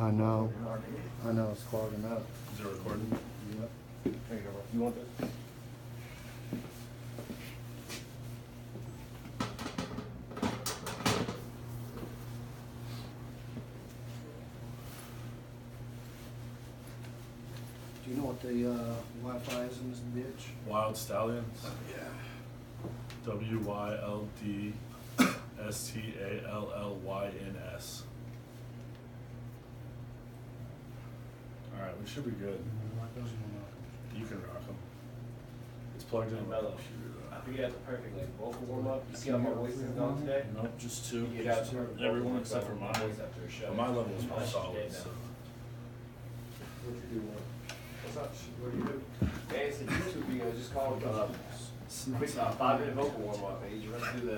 I know. I know, it's clogging up. Is it recording? Yep. There you go, bro. You want this? Do you know what the Wi-Fi is in this bitch? Wild Stallions. Yeah. WYLDSTALLYNS. Alright, we should be good. You can rock them. It's plugged in. Mellow. I think you had the perfect like vocal warm up. You see how my voice is going today? Nope, just two. You got the perfect Everyone vocal except for warm-up mine. voice after a show. But my level is more Nice solid. day So. now. What you do? What's up? What do you do? Man, it's a YouTube video. Just called quick 5-minute vocal warm up. Man, you run through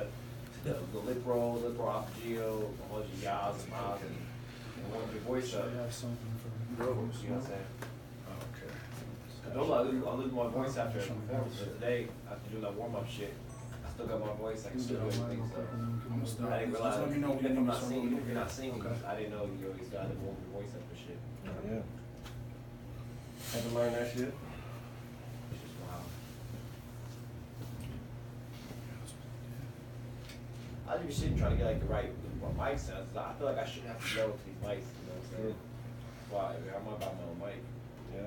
the lip roll, arpeggio, a bunch of yas and ahs, and warm your voice up. I have something for You know what I'm saying? Okay. I lose my voice after a performance, but today, after doing that warm up shit, I still got my voice. I can still do everything. So I didn't realize. Just let me know when Even if you I'm not start singing, moving. if you're not singing, Okay. I didn't know you always got to warm your voice up for shit. Yeah. Had to learn that shit. It's just wild. I just be sitting trying to get like the right mic sounds. I feel like I shouldn't have to go with these mics. You know what I'm saying? Why? I mean, I'm about my own mic. Yeah.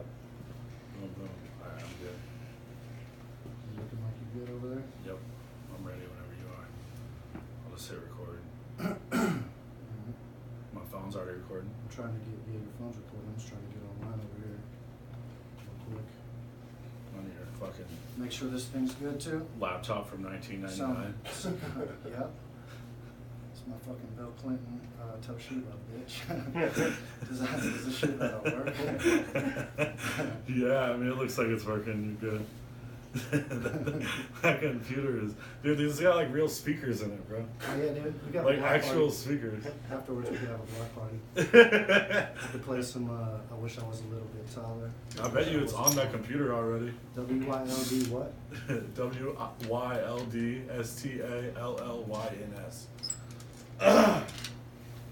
Boom, boom. Alright, I'm good. You looking like you good over there? Yep. I'm ready whenever you are. I'll just hit record. Mhm. My phone's already recording. I'm trying to get your phone's recording. I'm just trying to get online over here real quick. On your fucking Make sure this thing's good too. laptop from 1999. Yep. It's my fucking Bill Clinton Toshiba, bitch. does this shit not work? Yeah, I mean, it looks like it's working. You're good. That computer is, dude. These got like real speakers in it, bro. Oh, yeah, dude. We got a Like block actual party. speakers. Afterwards, we could have a block party. We could play some. I wish I was a little bit taller. I bet you it's on that computer already. WYLD what? WYLDSTALLYNS.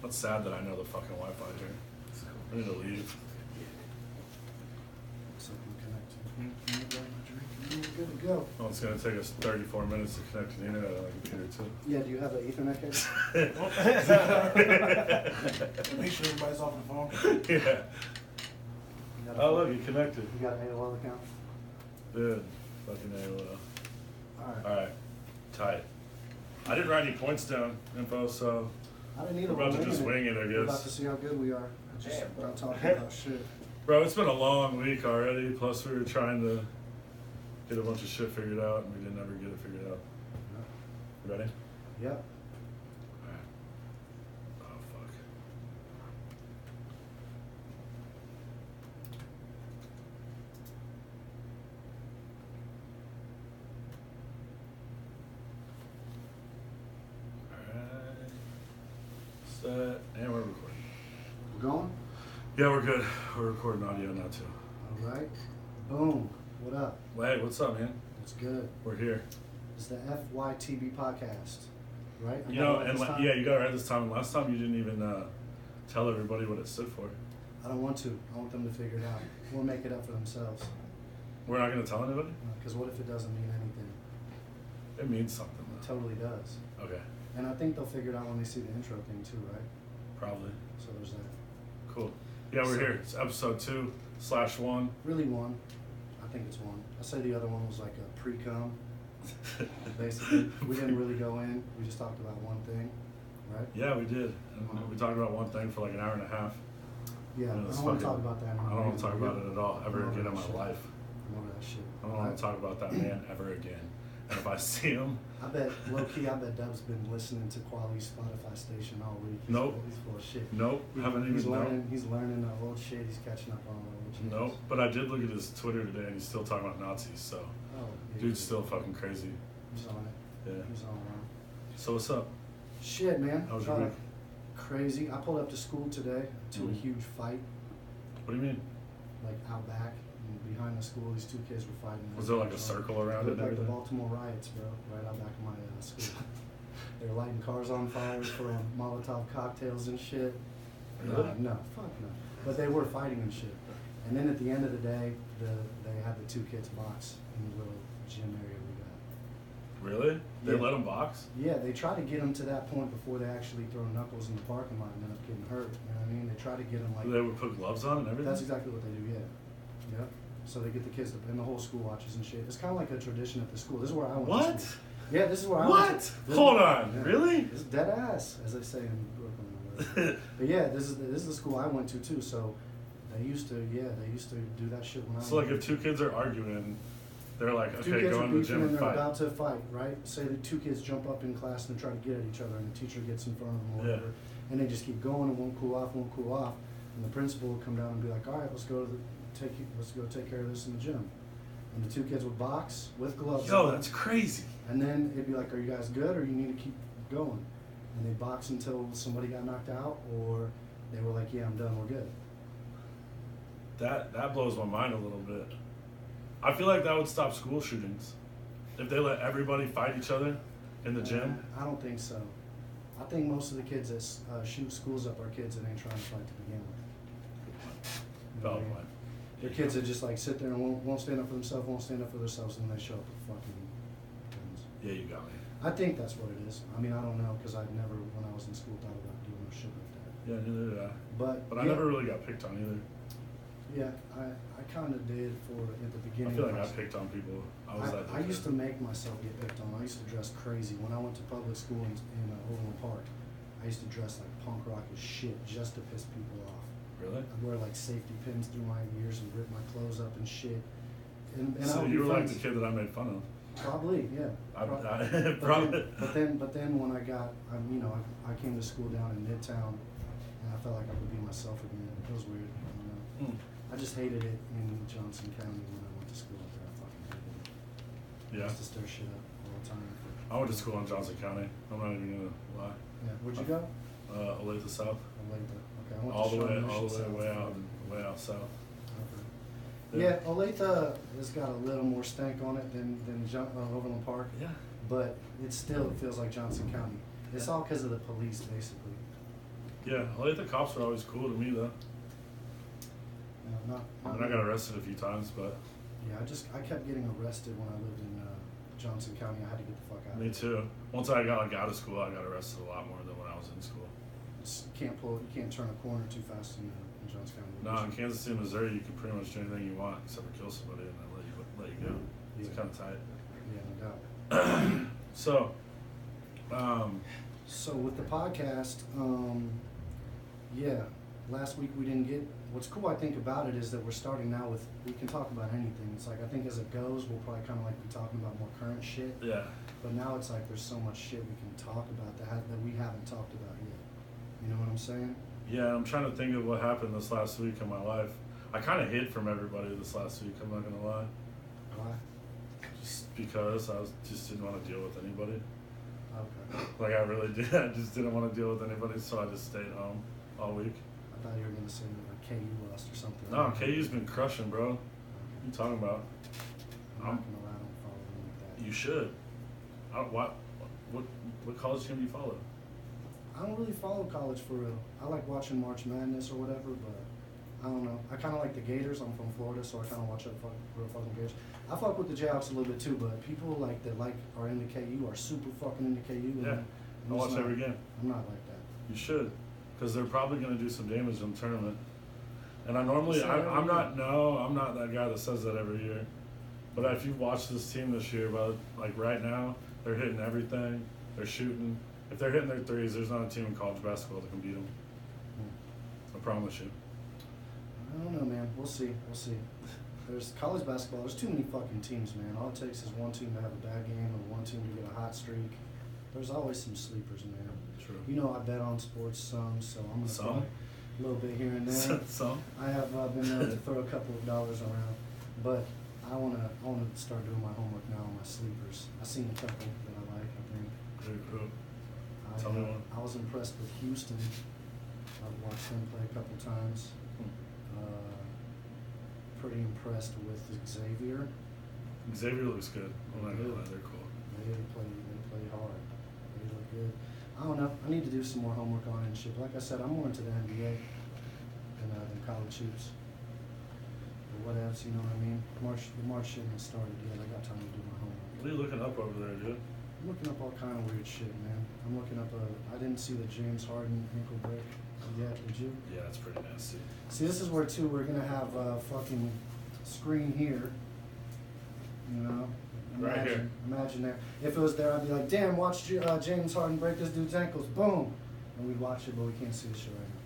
That's sad that I know the fucking Wi-Fi here. I need to leave. So I'm connected. Grab my drink and we're good to go. Oh, it's gonna take us 34 minutes to connect to the internet on the computer too. Yeah, do you have an Ethernet cable? Make sure everybody's off the phone. Yeah. You got a- Oh look, you connected. You got an AOL account? Dude, fucking AOL. Alright. Alright, tight. I didn't write any points down, info, so I didn't either. we're about to just wing wing it, I We're about guess. to see how good we are. Just Damn, bro. not talking about shit. Bro, it's been a long week already, plus we were trying to get a bunch of shit figured out, and we didn't ever get it figured out. You ready? Yep. Alright. Oh, fuck. Alright. Set. And we're recording. We're going? Yeah, we're good. We're recording audio now, too. Alright. Boom. What up? Hey, what's up, man? It's good. We're here. It's the FYTB podcast. Right? I You got know, it right and this time? yeah, you got it right this time. And last time you didn't even tell everybody what it stood for. I don't want to. I want them to figure it out. We'll make it up for themselves. We're not going to tell anybody? Because what if it doesn't mean anything? It means something, It though. totally does. Okay, And I think they'll figure it out when they see the intro thing too, right? probably. So there's that. Cool. Yeah, we're here. It's episode 2/1. Really one. I think it's one. I say the other one was like a pre-cum. Basically, we didn't really go in. We just talked about one thing, right? Yeah, we did. And we talked about one thing for like an hour and a half. Yeah, And I it's don't want to fucking- talk about that I anymore. don't want to talk about it at all ever I'm over again in that my shit. life. I'm over that shit. I don't want to talk about that man ever again. And if I see him, I bet, low key, I bet Dub's been listening to Quality's Spotify station all week. Nope. He's full of shit. nope, haven't He's even learning. known. He's learning the old shit. He's catching up on the old shit. Nope. But I did look at his Twitter today, and he's still talking about Nazis. So, Oh, yeah, dude's still fucking crazy. He's on it. Yeah. He's on it. So what's up? Shit, man. How was your week? Crazy. I pulled up to school today to a Mhm. huge fight, What do you mean? like out back and behind the school. These two kids were fighting. Was there like a circle around it? Looked and like the everything? Baltimore riots, bro. Right out back of my school. They were lighting cars on fire, throwing Molotov cocktails and shit. Really? No, fuck no. But they were fighting and shit. And then at the end of the day, they had the 2 kids box in the little gym area we got. Really? They Yeah. let them box? Yeah, they try to get them to that point before they actually throw knuckles in the parking lot and end up getting hurt. You know what I mean? They try to get them like. They would put gloves on and everything? That's exactly what they do. Yeah. Yep. So they get the kids to, and the whole school watches and shit. It's kind of like a tradition at the school. This is where I went. To What? school. Yeah, this is where I What? went. To, Hold on, really? It's dead ass, as they say in Brooklyn. Or whatever. But yeah, this is the school I went to too. So they used to do that shit when I. So, like, if 2 kids are arguing, they're like, Two okay, kids go are in the beefing gym and and they're fight. about to fight, right? Say the 2 kids jump up in class and try to get at each other, and the teacher gets in front of them or Yeah. whatever, and they just keep going and won't cool off, and the principal will come down and be like, all right, let's go take care of this in the gym, and the 2 kids would box with gloves. Yo, on. that's crazy. And then it'd be like, are you guys good, or you need to keep going? And they box until somebody got knocked out, or they were like, yeah, I'm done, we're good. That blows my mind a little bit. I feel like that would stop school shootings. If they let everybody fight each other in the gym. I don't think so. I think most of the kids that shoot schools up are kids that ain't trying to fight to begin with. You know what I Valid mean? point. They're kids that just like sit there and won't stand up for themselves, won't stand up for themselves, and they show up with fucking guns. Yeah, you got me. I think that's what it is. I mean, I don't know, because I've never, when I was in school, thought about doing no shit like that. Yeah, neither did I. But I yeah, never really got picked on either. Yeah, I kind of did at the I beginning. feel like of I my- picked on people. I was that I dickhead. used to make myself get picked on. I used to dress crazy. When I went to public school in Overland Park, I used to dress like punk rock as shit just to piss people off. Really? I'd wear like safety pins through my ears and rip my clothes up and shit. And I So would you be were like the friends. kid that I made fun of. Probably, yeah. Probably. But then when I got, I came to school down in Midtown, and I felt like I could be myself again. It was weird. I don't know. Hmm. I just hated it in Johnson County when I went to school up there. I fucking hated it. I Yeah. used to stir shit up all the time. I went to school in Johnson County. I'm not even gonna lie. Yeah, where'd you go? Olathe South. Olathe. Okay, I went All to the way, Shawnee all Mission the way, South. way out south. Okay. Yeah, Olathe has got a little more stank on it than Overland Park, Yeah. but it still feels like Johnson County. It's all because of the police, basically. Yeah, Olathe cops were always cool to me though. Not And I got arrested a few times, but Yeah, I kept getting arrested when I lived in Johnson County. I had to get the fuck out. me too. Once I got out of school, I got arrested a lot more than when I was in school. You can't turn a corner too fast in Johnson County. No, in Kansas City, Missouri, you can pretty much do anything you want except for kill somebody and then let you go. It's Yeah. kind of tight. Yeah, no doubt. So, So with the podcast, yeah, last week we didn't get. What's cool, I think, about it is that we're starting now with, we can talk about anything. It's like, I think as it goes, we'll probably kind of like be talking about more current shit. yeah. But now it's like there's so much shit we can talk about that we haven't talked about yet. You know what I'm saying? Yeah, I'm trying to think of what happened this last week in my life. I kind of hid from everybody this last week, I'm not going to lie. Why? Just because just didn't want to deal with anybody. Okay. Like, I really did. I just didn't want to deal with anybody, so I just stayed home all week. I thought you were gonna say like KU lost or something. No, KU's been crushing, bro. What Okay. you talking about? I'm not gonna lie, I don't follow them like that. You should. What college team do you follow? I don't really follow college for real. I like watching March Madness or whatever, but I don't know. I kind of like the Gators. I'm from Florida, so I kind of watch out for fucking Gators. I fuck with the Jayhawks a little bit too, but people like that are into KU are super fucking into KU. And Yeah, I'm I watch just not- every game. I'm not like that. You should, because they're probably going to do some damage in the tournament. And I'm not that guy that says that every year. But if you watch this team this year, but like right now, they're hitting everything. They're shooting. If they're hitting their threes, there's not a team in college basketball that can beat them. I promise you. I don't know, man. We'll see. We'll see. There's college basketball. There's too many fucking teams, man. All it takes is one team to have a bad game or one team to get a hot streak. There's always some sleepers, man. True. You know, I bet on sports some, so I'm gonna Some? throw a little bit here and there. Some? I have been known to throw a couple of dollars around, but I wanna start doing my homework now on my sleepers. I seen a couple that I like. I think. Who? Tell me one. I was impressed with Houston. I've watched them play a couple times. Pretty impressed with Xavier. Xavier looks good. I'm not gonna lie, they're cool. They play hard. They look good. I don't know. I need to do some more homework on it and shit. Like I said, I'm more into the NBA than college hoops. But what else, you know what I mean? The March shit hasn't started yet. I got time to do my homework. What are you looking up over there, dude? I'm looking up all kind of weird shit, man. I'm looking up I didn't see the James Harden ankle break yet, did you? Yeah, it's pretty nasty. See, this is where, too, we're going to have a fucking screen here. You know? Right here. Imagine that. If it was there, I'd be like, damn, watch James Harden break this dude's ankles. Boom! And we'd watch it, but we can't see the shit right now.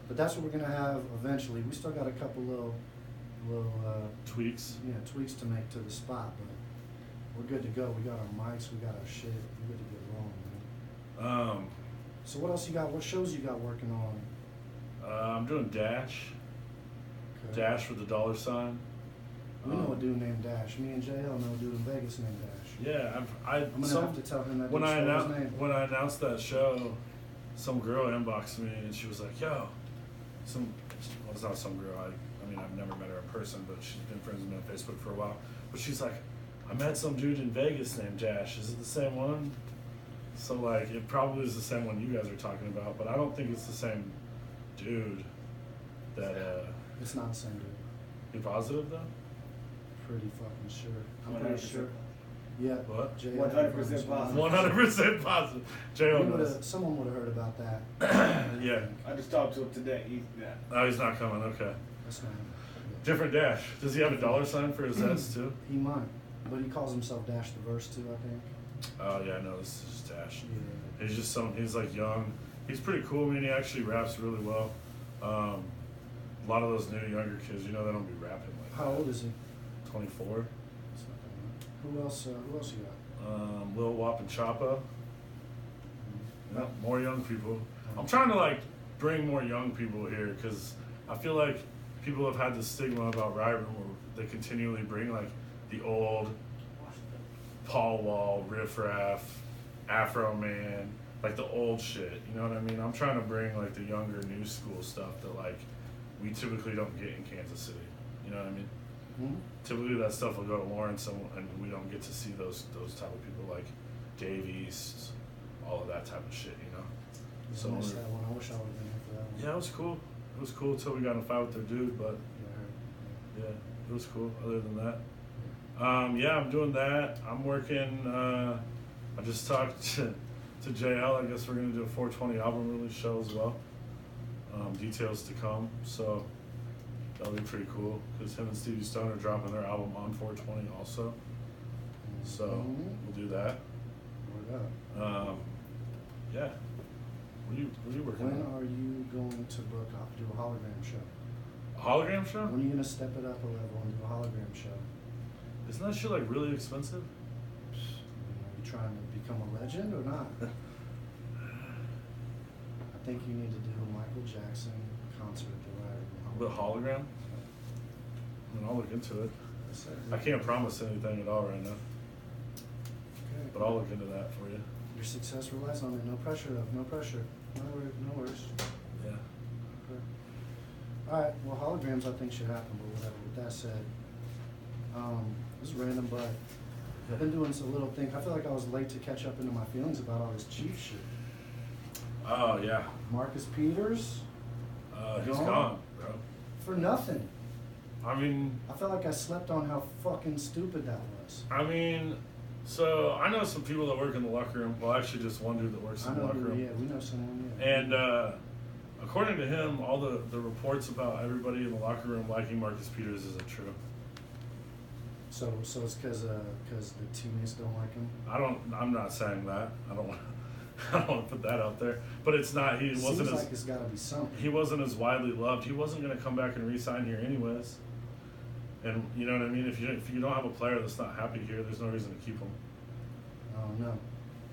But that's what we're going to have eventually. We still got a couple little Tweaks. yeah, tweaks to make to the spot, but we're good to go. We got our mics, we got our shit. We're good to get rolling, man. So what else you got? What shows you got working on? I'm doing Dash. Okay. Dash with the dollar sign. We know a dude named Dash. Me and JL know a dude in Vegas named Dash. Yeah, I'm gonna have to tell him that when dude I spell his announced name. when I announced that show, some girl inboxed me and she was like, "Yo, it's not some girl. I mean, I've never met her in person, but she's been friends with me on Facebook for a while. But she's like, I met some dude in Vegas named Dash. Is it the same one?" So like, it probably is the same one you guys are talking about, but I don't think it's the same dude. That It's not the same dude. you positive though? Pretty fucking sure. I'm pretty 100%. sure. Yeah. What? JL 100% confirms. positive. 100% positive. J.O. knows. Someone would have heard about that. Yeah. I just talked to him today. Oh, he's not coming. Okay. That's not him. Different Dash. Does he have a dollar sign for his S too? He might, but he calls himself Dash the Verse too, I think. Oh yeah, no, this is just Dash. Yeah. He's just he's like young. He's pretty cool. I mean, he actually raps really well. A lot of those new younger kids, you know, they don't be rapping like How old is he? 24. It's not that young. Who else you got? Lil Wop and Choppa. Mm-hmm. Yeah, more young people. I'm trying to like bring more young people here because I feel like people have had this stigma about Riot Room where they continually bring like the old Paul Wall, Riff Raff, Afro Man, like the old shit. You know what I mean? I'm trying to bring like the younger, new school stuff that like we typically don't get in Kansas City. You know what I mean? Hmm? Typically that stuff will go to Lawrence and we don't get to see those type of people like Dave East, all of that type of shit. You know? Yeah, So I missed that one. I wish I would have been here for that one. yeah, it was cool. It was cool until we got in a fight with their dude, but Yeah, I heard. yeah, it was cool. Other than that, yeah, I'm doing that. I'm working. I just talked to JL. I guess we're gonna do a 420 album release show as well. Details to come. So that'll be pretty cool because him and Stevie Stone are dropping their album on 420 also. So Mhm. we'll do that. Word up. Yeah. What are you working When on? are you going to book up, do a hologram show? A hologram show? When are you going to step it up a level and do a hologram show? Isn't that shit like really expensive? Are you trying to become a legend or not? I think you need to do a Michael Jackson concert at the Riot Room. But hologram? I mean, I'll look into it. Yes, sir. I can't promise anything at all right now, Okay. but I'll look into that for you. Your success relies on it. No pressure, though. No pressure. No worries. Yeah. Okay. All right. Well, holograms I think should happen, but whatever. With that said, this is random, but I've been doing some little thing. I feel like I was late to catch up into my feelings about all this Chief shit. Oh yeah. Marcus Peters He's Gone? gone, bro. for nothing. I mean, I felt like I slept on how fucking stupid that was. So I know some people that work in the locker room. Well, actually, just one dude that works I in the know locker who. room. Yeah, we know someone. Yeah. And according to him, all the reports about everybody in the locker room liking Marcus Peters isn't true. So it's because the teammates don't like him. I'm not saying that. I don't want to put that out there. But it's not. He wasn't Seems as like it's got to be something. he wasn't as widely loved. He wasn't going to come back and re-sign here anyways. And you know what I mean? If you don't have a player that's not happy here, there's no reason to keep him. I don't know.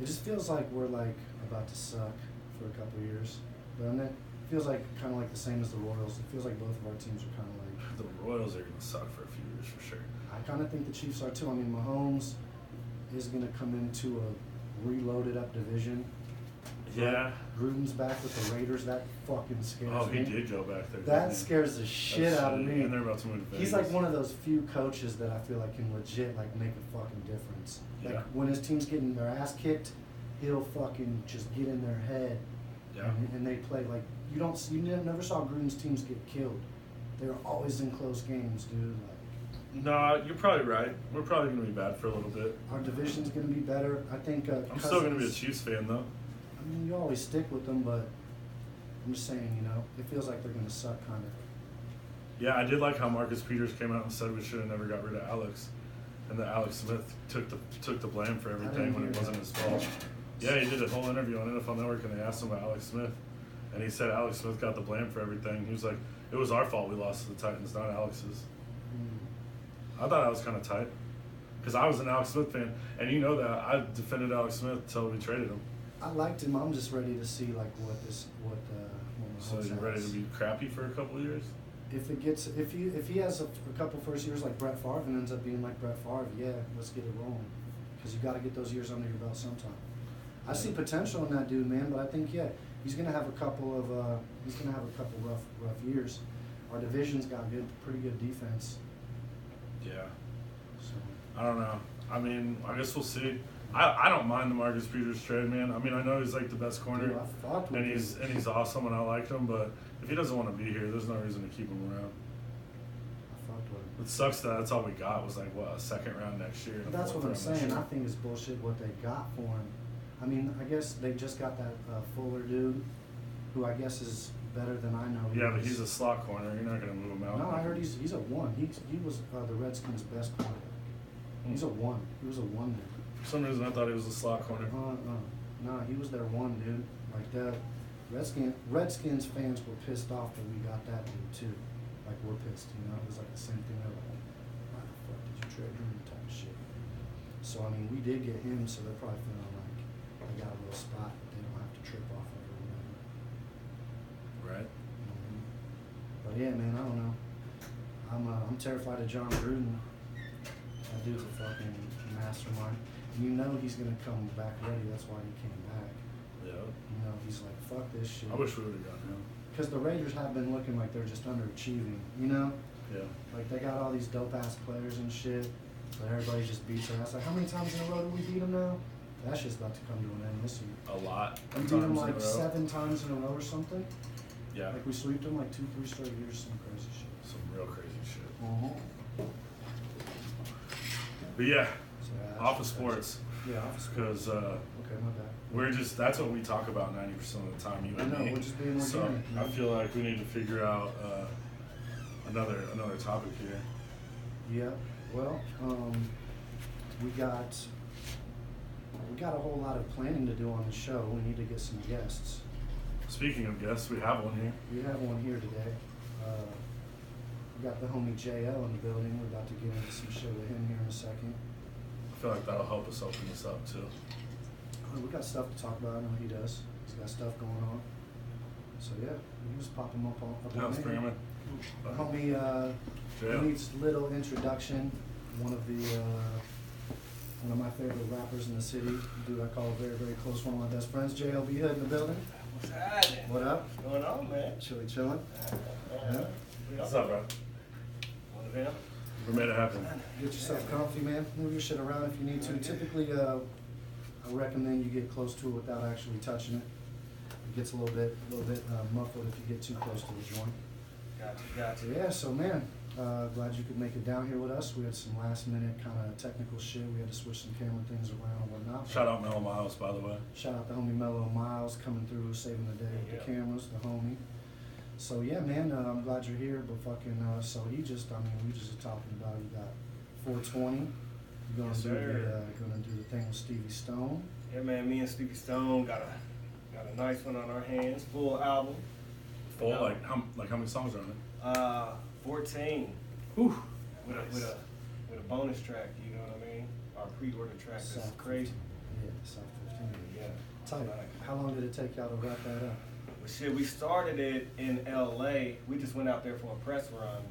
It just feels like we're like about to suck for a couple of years, doesn't it? Feels like kind of like the same as the Royals. It feels like both of our teams are kind of like. The Royals are going to suck for a few years for sure. I kind of think the Chiefs are too. I mean, Mahomes is going to come into a reloaded up division. Yeah. Gruden's back with the Raiders. That fucking scares Oh, me. he did go back there. That didn't he? scares the shit out of me. And they're about to move to He's Vegas. like one of those few coaches that I feel like can legit like make a fucking difference. Like Yeah. when his team's getting their ass kicked, he'll fucking just get in their head. Yeah. And they play like you never saw Gruden's teams get killed. They were always in close games, dude. Like, No, you're probably right. We're probably going to be bad for a little bit. our division's gonna be better. I think. I'm still going to be a Cousins- Chiefs fan, though. I mean, you always stick with them, but I'm just saying, it feels like they're gonna suck, kind of. Yeah, I did like how Marcus Peters came out and said we should have never got rid of Alex, and that Alex Smith took the blame for everything when it wasn't his fault. Yeah, he did a whole interview on NFL Network, and they asked him about Alex Smith, and he said Alex Smith got the blame for everything. He was like, "It was our fault we lost to the Titans, not Alex's." I thought that was kind of tight, because I was an Alex Smith fan, and you know that I defended Alex Smith until we traded him. I liked him. I'm just ready to see like what So you're ready to be crappy for a couple of years? If he has a couple first years like Brett Favre and ends up being like Brett Favre, yeah, let's get it rolling. Because you got to get those years under your belt sometime. I see potential in that dude, man. But I think he's gonna have a couple rough years. Our division's got pretty good defense. Yeah. So I don't know. I mean, I guess we'll see. I don't mind the Marcus Peters trade, man. I mean, I know he's like the best corner, dude, I fucked with and him. he's awesome, and I like him. But if he doesn't want to be here, there's no reason to keep him around. I fucked with him. It sucks that that's all we got was like a second round next year. and But a that's fourth what I'm round this saying. year. I think it's bullshit what they got for him. I mean, I guess they just got that Fuller dude, who I guess is better than I know. Yeah, but he's a slot corner. You're not gonna move him out. No, I heard he's a one. He was the Redskins' best corner. He's a one. He was a one there. For some reason, I thought he was a slot corner. No, he was their one, dude. Like that. Redskins fans were pissed off that we got that dude too. Like we're pissed, It was like the same thing. They're like, why the fuck did you trade him? Type of shit. So I mean, we did get him, so they're probably feeling like they got a little spot that they don't have to trip off of or whatever. Right. But yeah, man, I don't know. I'm terrified of John Gruden. That dude's a fucking mastermind. And he's gonna come back ready. That's why he came back. Yeah. He's like, fuck this shit. I wish we would have gotten him. Because the Raiders have been looking like they're just underachieving. Yeah. Like they got all these dope ass players and shit, but everybody just beats their ass. Like, how many times in a row do we beat them now? That shit's about to come to an end this year. A lot. We of beat them times in like a row. 7 times in a row or something. Yeah. Like we sweeped them like 2-3 straight years, some crazy shit. Some real crazy shit. Uh-huh. But yeah, So, yeah, that's off of just- sports, Yeah, off of sports. because Okay, my bad. that's what we talk about 90% of the time, you I and know, me. we're just being So organic, I man. feel like we need to figure out another topic here. Yeah, well, we got a whole lot of planning to do on the show. We need to get some guests. Speaking of guests, we have one here. We have one here today. We got the homie JL in the building. We're about to get into some shit with him here in a second. I feel like that'll help us open this up too. We got stuff to talk about. I know he does. He's got stuff going on. So yeah, we just pop him up on. Yeah, let's bring him in. Homie JL. needs little introduction. One of my favorite rappers in the city. Dude I call a very, very close one of my best friends. JLB Hood in the building. What's happening? What up? What's going on, man? Chilling. Yeah. What's up, bro? One of them? We made it happen. Get yourself comfy, man. Move your shit around if you need to. Typically, I recommend you get close to it without actually touching it. It gets a little bit muffled if you get too close to the joint. Gotcha. So yeah, so man, glad you could make it down here with us. We had some last minute kind of technical shit. We had to switch some camera things around and whatnot. Shout out Mel Miles, by the way. Shout out the homie Mellow Miles coming through, saving the day with the cameras, the homie. So yeah, man, I'm glad you're here. But fucking, so we just talking about you got 420. You're Yes, gonna sir. do the thing with Stevie Stone. Yeah, man, me and Stevie Stone got a nice one on our hands. Full album. Full, Yeah. like how many songs are on it? 14. Whew. With a bonus track, you know what I mean? Our pre-order track is South crazy. 15. Yeah, South 15. Yeah. Tight. How long did it take y'all to wrap that up? Well, shit, we started it in LA. We just went out there for a press run,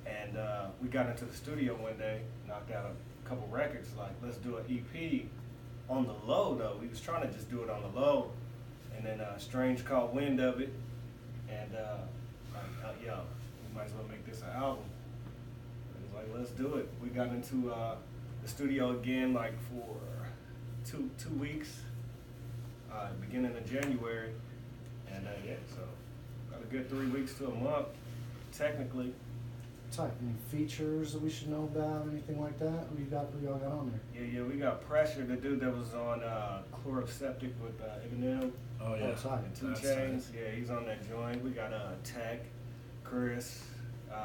and we got into the studio one day, knocked out a couple records. Like, let's do an EP on the low though. We was trying to just do it on the low, and then Strange caught wind of it, and yo, we might as well make this an album. It was like, let's do it. We got into the studio again like for two weeks. beginning of January, and yeah, so got a good 3 weeks to a month, technically. Tight. Any features that we should know about? Anything like that? Who y'all got on there? Yeah, we got Pressure, the dude that was on Chloroseptic with Eminem. Oh yeah. tight. And 2 That's Chainz, tight. yeah, he's on that joint. We got Tech, Chris, the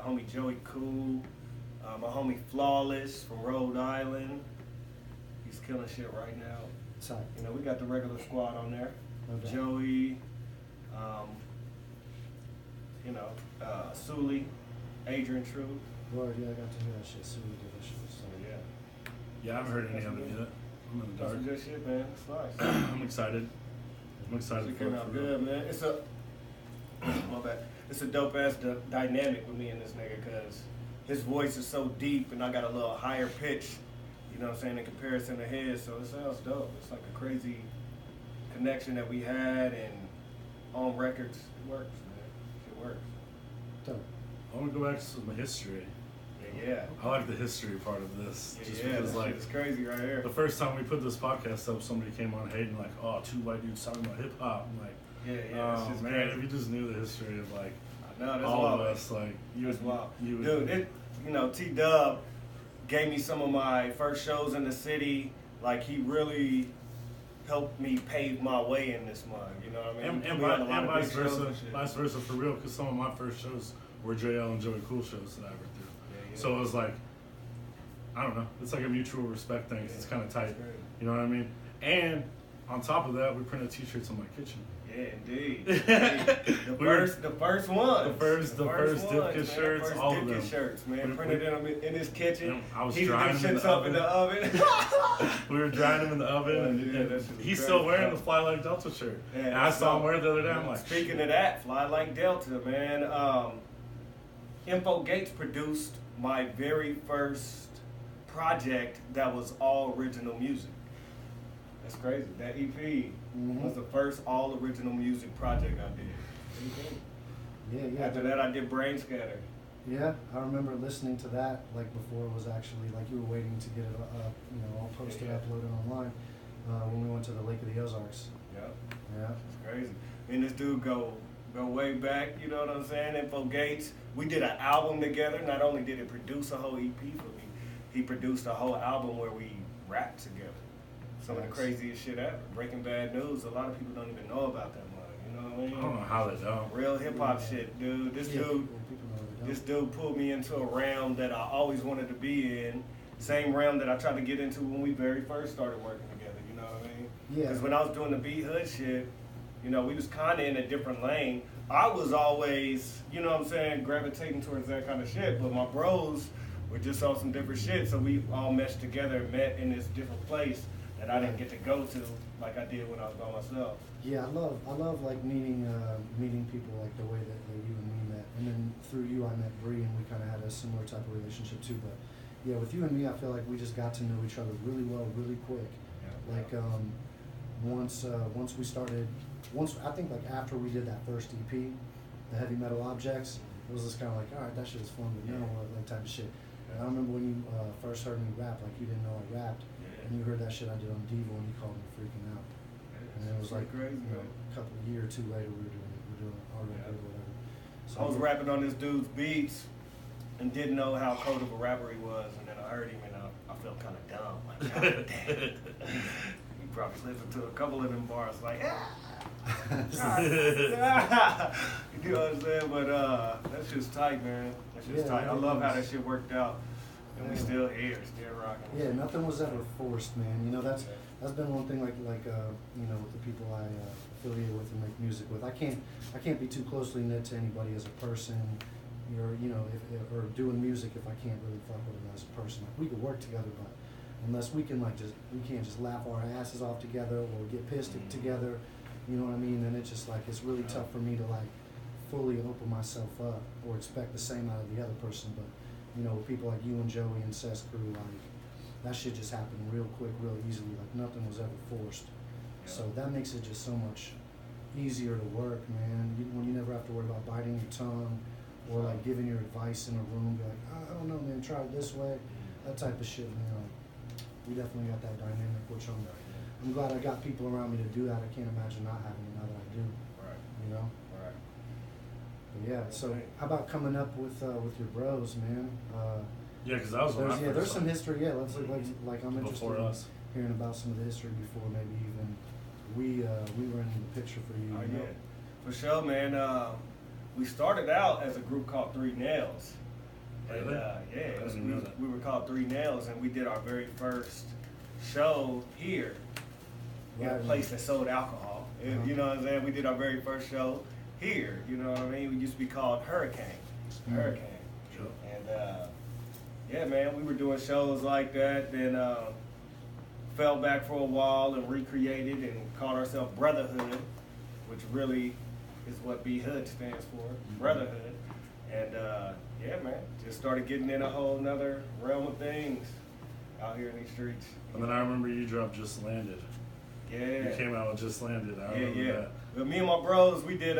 homie Joey Cool, my homie Flawless from Rhode Island. He's killing shit right now. Tight. You know, we got the regular squad on there. No doubt. Joey, Sully, Adrian True. Lord, yeah, I got to hear that shit. So we did that shit. So So yeah, Yeah, I haven't heard any of it yet. I'm in the that's dark. some good shit, man. It's nice. I'm excited. I'm excited It for came it. out for real. good, man. It's a my bad. It's a dope ass dynamic with me and this nigga, cause his voice is so deep and I got a little higher pitch. You know what I'm saying, in comparison to his, so it sounds dope. It's like a crazy connection that we had, and on records, it works, man. It works. dope. I want to go back to some history. Yeah. I like the history part of this. Just Yeah, because, that like, shit is crazy right here. the first time we put this podcast up, somebody came on hating, like, oh, 2 white dudes talking about hip hop. I'm like, Yeah, it's oh, just man, crazy. if you just knew the history of, like, I know, that's all wild. of us, like, you That's would, wild. you would, Dude, T-Dub gave me some of my first shows in the city. Like, he really helped me pave my way in this mug, you know what I mean? and We had a lot of vice big shows versa, and shit. vice versa for real, because some of my first shows were JL and Joey Cool shows that I ever threw. Yeah. So it was like, I don't know, it's like a mutual respect thing. 'Cause it's kind of tight, That's great. you know what I mean? And on top of that, we printed T-shirts in my kitchen. Yeah, indeed. We were- The first ones. The first ones, Dipka man. shirts, First all of Dipka them. shirts, man. We- Printed them in his kitchen. I was Heated them drying them in shits the up in the oven. We were drying them in the oven, Oh, and, yeah, and that shit was he's great. still wearing the Fly Like Delta shirt. Yeah, and I that's saw him dope. wear it the other day. I'm like, Speaking shit. of that, Fly Like Delta, man. Info Gates produced my very first project that was all original music. That's crazy. That EP was the first all original music project I did. Yeah. After that, I did Brain Scatter. Yeah, I remember listening to that like before it was actually like you were waiting to get it all posted, Yeah. uploaded online when we went to the Lake of the Ozarks. Yep. Yeah. It's crazy. Me and this dude go way back, you know what I'm saying? Info Gates. We did an album together. Not only did it produce a whole EP for me, he produced a whole album where we rapped together. Some of the Nice. craziest shit ever. Breaking Bad News. A lot of people don't even know about that one. You know what I I mean? don't know how they don't. Real hip hop shit, dude. This Yeah, dude. people know they don't. This dude pulled me into a realm that I always wanted to be in. Same realm that I tried to get into when we very first started working together. You know what I mean? Yeah. Because when I was doing the Beat Hood shit, you know, we was kind of in a different lane. I was always, you know what I'm saying, gravitating towards that kind of shit. But my bros were just on some different shit. So we all meshed together and met in this different place that I didn't get to go to like I did when I was by myself. Yeah, I love like meeting people like the way that you and me met, and then through you I met Bree, and we kind of had a similar type of relationship too. But yeah, with you and me, I feel like we just got to know each other really well, really quick. Like once we started, I think like after we did that first EP, the Heavy Metal Objects, it was just kind of like, all right, that shit is fun, but now what, like type of shit. And I remember when you first heard me rap, like you didn't know I rapped, and you heard that shit I did on Devo, and you called me freaking out. And it was like, crazy, you know, man. a couple year or two later, we were doing our record or whatever. So I was rapping on this dude's beats and didn't know how cold of a rapper he was, and then I heard him and I felt kind of dumb. Like, God damn. He probably listened to a couple of them bars like, you know what I'm saying? But that shit's tight, man. That shit's Yeah, tight. I it love how is. that shit worked out. And we Yeah. still here, still rocking. Yeah, nothing was ever forced, man. You know, that's been one thing, like you know, with the people I affiliate with and make music with. I can't be too closely knit to anybody as a person, or you know, or doing music if I can't really fuck with them as a person. Like we could work together, but unless we can we can't just laugh our asses off together or get pissed together. You know what I mean? And it's just like it's really tough for me to like fully open myself up or expect the same out of the other person. But you know, with people like you and Joey and Seth's crew, like that shit just happened real quick, real easily. Like nothing was ever forced. So that makes it just so much easier to work, man. When you never have to worry about biting your tongue or like giving your advice in a room, be like, I don't know, man, try it this way. That type of shit, man. Like, we definitely got that dynamic, which I'm glad I got people around me to do that. I can't imagine not having it now that I do. Right. You know. Right. But yeah. So how about coming up with your bros, man? Yeah, because that was when I There's first there's saw some it. history. Yeah, let's like I'm interested Before in us. hearing about some of the history before maybe even we were in the picture for you. Oh you know? yeah, for sure, man. We started out as a group called Three Nails. And, Really? yeah, I didn't know that. we were called Three Nails, and we did our very first show here in a Right. place that sold alcohol. Uh-huh. You know what I'm saying? We did our very first show here. You know what I mean? We used to be called Hurricane. Mhm. Hurricane. Sure. And yeah, man, we were doing shows like that. Then fell back for a while and recreated and called ourselves Brotherhood, which really is what B Hood stands for, Brotherhood. And yeah, man, just started getting in a whole nother realm of things out here in these streets. And then I remember you dropped Just Landed. Yeah. You came out with Just Landed. I Yeah, remember yeah. that. But me and my bros, we did.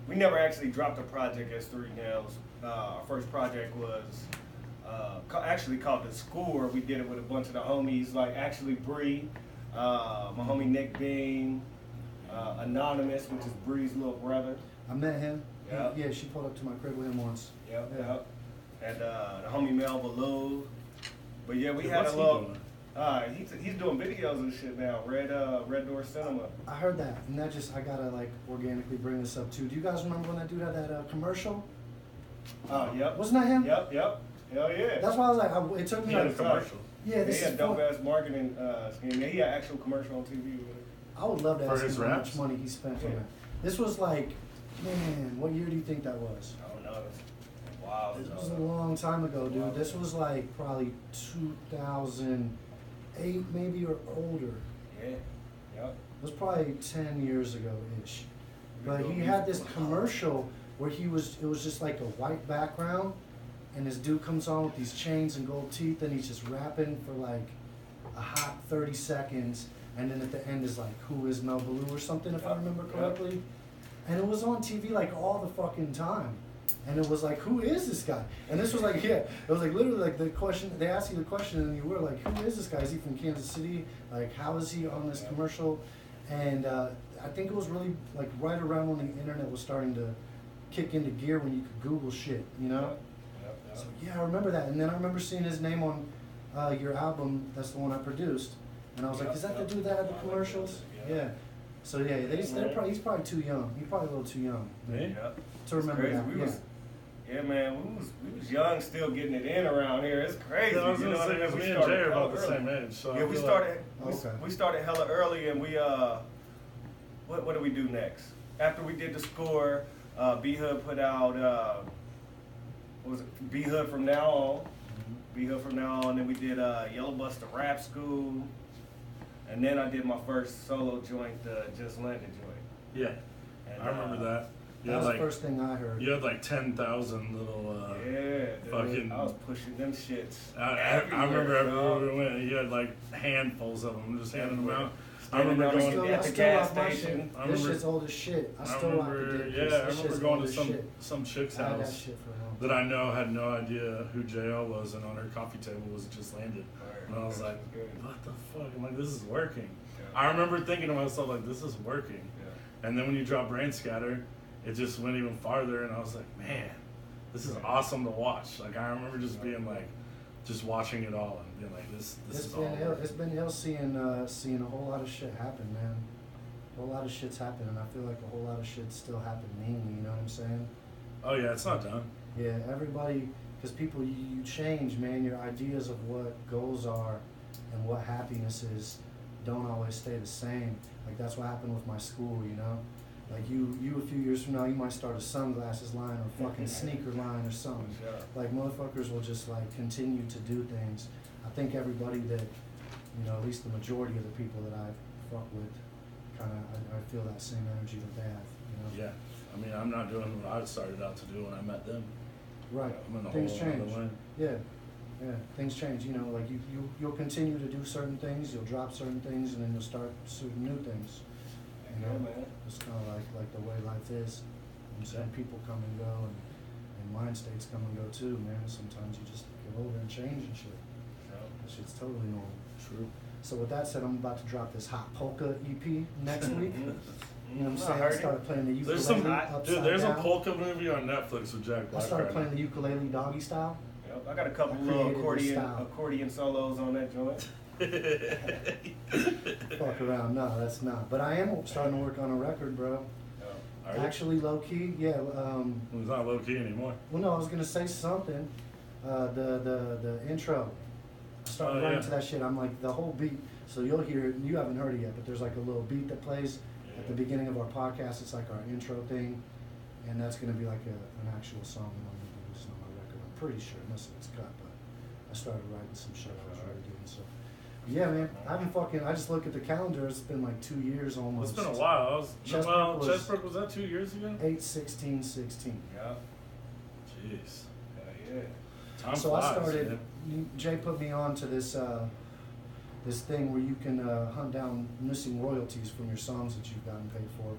We never actually dropped a project as Three Nails. Our first project was actually called The Score. We did it with a bunch of the homies, like actually Bree, my homie Nick Bean, Anonymous, which is Bree's little brother. I met him. Yeah. Yeah, she pulled up to my crib with him once. Yep, Yeah. yep. And the homie Mel Baloo. But yeah, we Dude, had what's a he little. doing? He's doing videos and shit now. Red Door Cinema. I heard that, and that just I gotta like organically bring this up too. Do you guys remember when that dude had that commercial? Yep. Wasn't that him? Yep. Hell yeah. That's why I was like, it took He me had a like, commercial. yeah, this he is had dope fun. ass marketing scheme. Yeah, he had actual commercial on TV with it. I would love to For ask him his how raps? much money he spent on Yeah. that. This was like, man, what year do you think that was? I don't know. Wow. This was a long time ago, dude. This was like probably 2008 maybe or older. Yeah. Yep. It was probably 10 years ago-ish. We But doing he music had this for- commercial where it was just like a white background, and this dude comes on with these chains and gold teeth, and he's just rapping for like a hot 30 seconds, and then at the end is like, who is Mel Baloo or something, if I Yep. remember Yep. correctly. And it was on TV like all the fucking time. And it was like, who is this guy? And this was like, yeah, it was like literally like the question, they asked you the question and you were like, who is this guy? Is he from Kansas City? Like, how is he on this commercial? And I think it was really like right around when the internet was starting to kick into gear when you could Google shit, you know? Yep. So yeah, I remember that. And then I remember seeing his name on your album, that's the one I produced. And I was like, Yep, is that yep. the dude that had the I commercials? recognize it, Yeah. So yeah, he's probably too young. He's probably a little too young Me? Yep. to remember It's that. crazy. Yeah. Yeah, man, we was young, still getting it in around here. It's crazy. Yeah, I was you know gonna what say, I mean? 'cause We me and Jay started are about hella the early. same age, so I Yeah, we feel started. Okay. We started hella early, and we what do we do next? After we did The Score, B Hood put out what was it? B Hood From Now On. B Hood From Now On. Then we did Yellow Buster Rap School, and then I did my first solo joint, Just Landed joint. Yeah, And, I remember that. You That had was like the first thing I heard. you had like 10,000 little. Yeah, dude, fucking- I was pushing them shits. I remember everywhere dog. we went, you had like handfuls of them, just handing them out. I Standing remember on the going. street I at the still gas rock my station. shit. I This remember- shit's old as shit. I I still rock the remember, dick. yeah, I This remember shit's going old to as some shit. chick's I had that house shit for a long that I know had no idea who JL was, and on her coffee table was Just Landed. And I was like, what the fuck? I'm like, this is working. Yeah. I remember thinking to myself, like, this is working. Yeah. And then when you drop Brain Scatter, it just went even farther, and I was like, man, this is Right. awesome to watch. Like, I remember just being like, just watching it all and being like, this It's is all. been ill. It's been ill seeing a whole lot of shit happen, man. A whole lot of shit's happened, and I feel like a whole lot of shit's still happening. You know what I'm saying? Oh yeah, it's not done. Yeah, everybody, because people, you change, man. Your ideas of what goals are and what happiness is don't always stay the same. Like that's what happened with my school, you know. Like you a few years from now, you might start a sunglasses line or fucking sneaker line or something. Sure. Like motherfuckers will just like continue to do things. I think everybody that, you know, at least the majority of the people that I fuck with, kind of, I feel that same energy that they have. You know. Yeah, I mean, I'm not doing what I started out to do when I met them. Right. I'm in a Things whole change. other lane. Yeah. Yeah. Things change. You know, like you'll continue to do certain things. You'll drop certain things, and then you'll start certain new things. You know, Yeah, man. it's kind of like the way life is. And some people come and go, and mind states come and go too, man. Sometimes you just get older and change and shit. Yeah. That shit's totally normal. True. So with that said, I'm about to drop this Hot Polka EP next week. You know what I'm I saying? I heard it. started playing the ukulele There's some upside there's down. a polka movie on Netflix with Jack I Black. started right playing now. the ukulele doggy style. Yep, I got a couple I little created this style. accordion solos on that joint. Fuck around, no, that's not. But I am starting to work on a record, bro. Are you? Actually, low key, yeah. Well, it's not low key anymore. Well, no, I was gonna say something. The intro. I started Oh, writing yeah. to that shit. I'm like the whole beat. So you'll hear it. You haven't heard it yet, but there's like a little beat that plays at the Yeah. beginning of our podcast. It's like our intro thing, and that's gonna be like an actual song that I'm gonna use on my record. I'm pretty sure, unless it's cut. But I started writing some shit I was already doing. So yeah, man. I just look at the calendar. It's been like 2 years almost. It's been a while. Chestbrook Was that 2 years ago? 8/16/16. Yeah. Jeez. Yeah. Time So flies, I started. man. Jay put me on to this this thing where you can hunt down missing royalties from your songs that you've gotten paid for.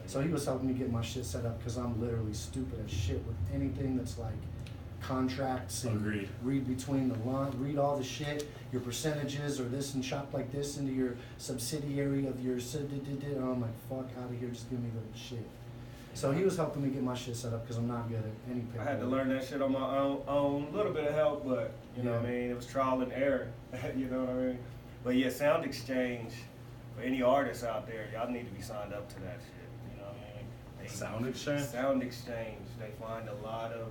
So he was helping me get my shit set up because I'm literally stupid as shit with anything that's like contracts and Agreed. read between the lines, read all the shit, your percentages or this and shop like this into your subsidiary of your and I'm like, fuck out of here, just give me the shit. So he was helping me get my shit set up because I'm not good at any paper. I had to learn that shit on my own. Little bit of help, but you know what I Yeah. mean. It was trial and error. You know what I mean. But yeah, Sound Exchange for any artists out there, y'all need to be signed up to that shit. You know what I mean. Sound Exchange? Sound Exchange. They find a lot of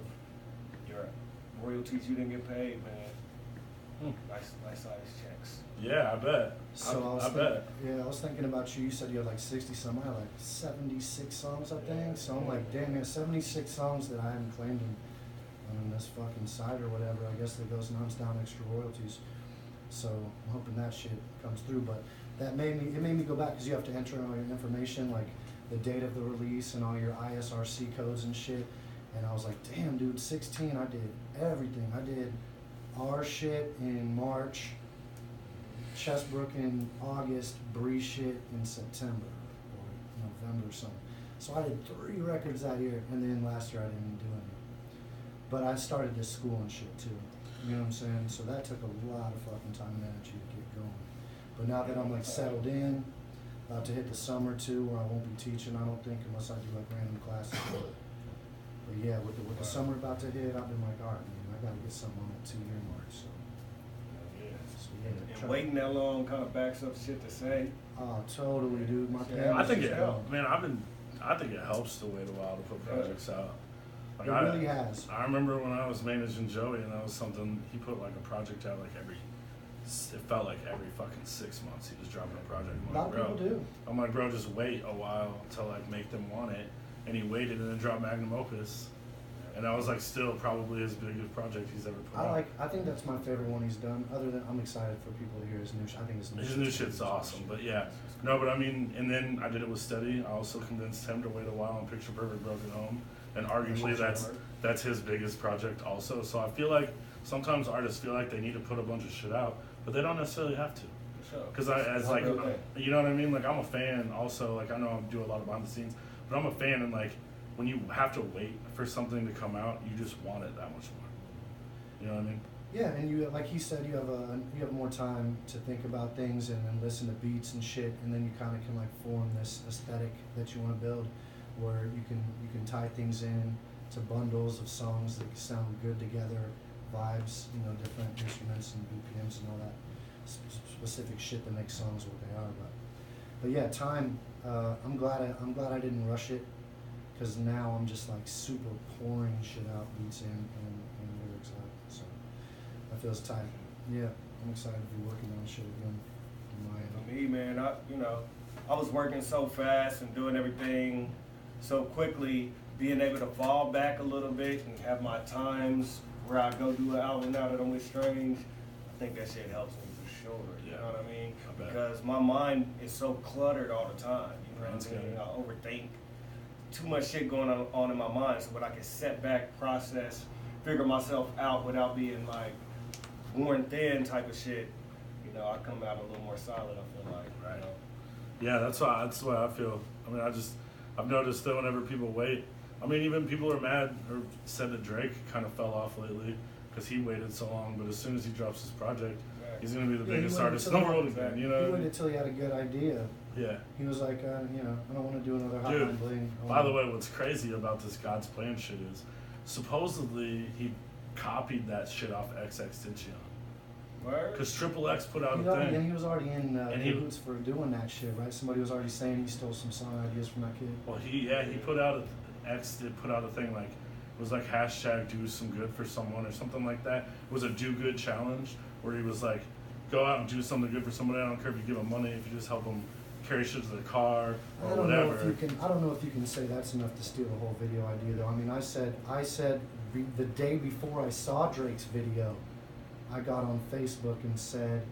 your royalties you didn't get paid, man. Nice size checks. Yeah, I bet. So I bet. Yeah, I was thinking about you. You said you had like 60 some. I had like 76 songs, I think. So I'm like, damn, man, 76 songs that I haven't claimed in this fucking site or whatever. I guess that goes and hunts down extra royalties. So I'm hoping that shit comes through. But it made me go back because you have to enter all your information, like the date of the release and all your ISRC codes and shit. And I was like, damn, dude, 16. I did everything. I did our shit in March. Chestbrook in August, Bree shit in September or November or something. So I did 3 records that year, and then last year I didn't do any. But I started this school and shit too. You know what I'm saying? So that took a lot of fucking time and energy to get going. But now that I'm like settled in, about to hit the summer too, where I won't be teaching, I don't think, unless I do like random classes. But yeah, with the summer about to hit, I've been like, all right, man, I gotta get something on that 2-year mark. So yeah, And waiting that long kind of backs up shit to say. Oh, totally, dude. My Yeah, I parents think just it go. I think it helps to wait a while to put projects out. Like It really has. I remember when I was managing Joey, and that was something he put like a project out like it felt like every fucking 6 months he was dropping a project. I'm A lot like, of people do. I'm like, bro, just wait a while to like make them want it. And he waited and then dropped Magnum Opus. And that was like still probably his biggest project he's ever put out. I think that's my favorite one he's done. Other than I'm excited for people to hear his new. I think His new shit's awesome, but yeah. No, but I mean, and then I did it with Steady. I also convinced him to wait a while on Picture Perfect Broken Home. And arguably that's his biggest project also. So I feel like sometimes artists feel like they need to put a bunch of shit out, but they don't necessarily have to. Because you know what I mean? Like, I'm a fan also. Like, I know I do a lot of behind the scenes, but I'm a fan, and like, when you have to wait for something to come out, you just want it that much more. You know what I mean? Yeah, and you, like he said, you have more time to think about things and then listen to beats and shit, and then you kind of can like form this aesthetic that you want to build, where you can tie things in to bundles of songs that sound good together, vibes, you know, different instruments and BPMs and all that specific shit that makes songs what they are. But yeah, time. I'm glad I didn't rush it, because now I'm just like super pouring shit out, beats in and lyrics out. So that feels tight. Yeah, I'm excited to be working on shit again. On my end. For me, man, I was working so fast and doing everything so quickly, being able to fall back a little bit and have my times where I go do an album now that I'm with Strange. I think that shit helps me for sure. You know what I mean? I bet. Because my mind is so cluttered all the time. You know what I mean? good. I overthink. Too much shit going on in my mind, so when I can set back, process, figure myself out without being like worn thin type of shit, you know, I come out a little more solid, I feel like. Right. You know? Yeah, that's why I feel. I mean, I've noticed that whenever people wait, I mean, even people are mad or said that Drake kind of fell off lately because he waited so long. But as soon as he drops his project, Yeah. He's gonna be the Yeah, he biggest waited artist in till the world exactly. again. You He know? waited till he had a good idea. Yeah. He was like, you know, I don't want to do another Dude, Hotline Bling. By the way, what's crazy about this God's Plan shit is, supposedly he copied that shit off XXXTentacion. Word? Because Triple X put out he, a already, thing. he was already in And he- cahoots for doing that shit, right? Somebody was already saying he stole some song ideas from that kid. Well, he put out X did put out a thing like it was like hashtag do some good for someone or something like that. It was a do good challenge where he was like, go out and do something good for somebody. I don't care if you give them money, if you just help them carry shit to their car or I don't know whatever. if you can. I don't know if you can say that's enough to steal the whole video idea, though. I mean, I said the day before I saw Drake's video, I got on Facebook and said,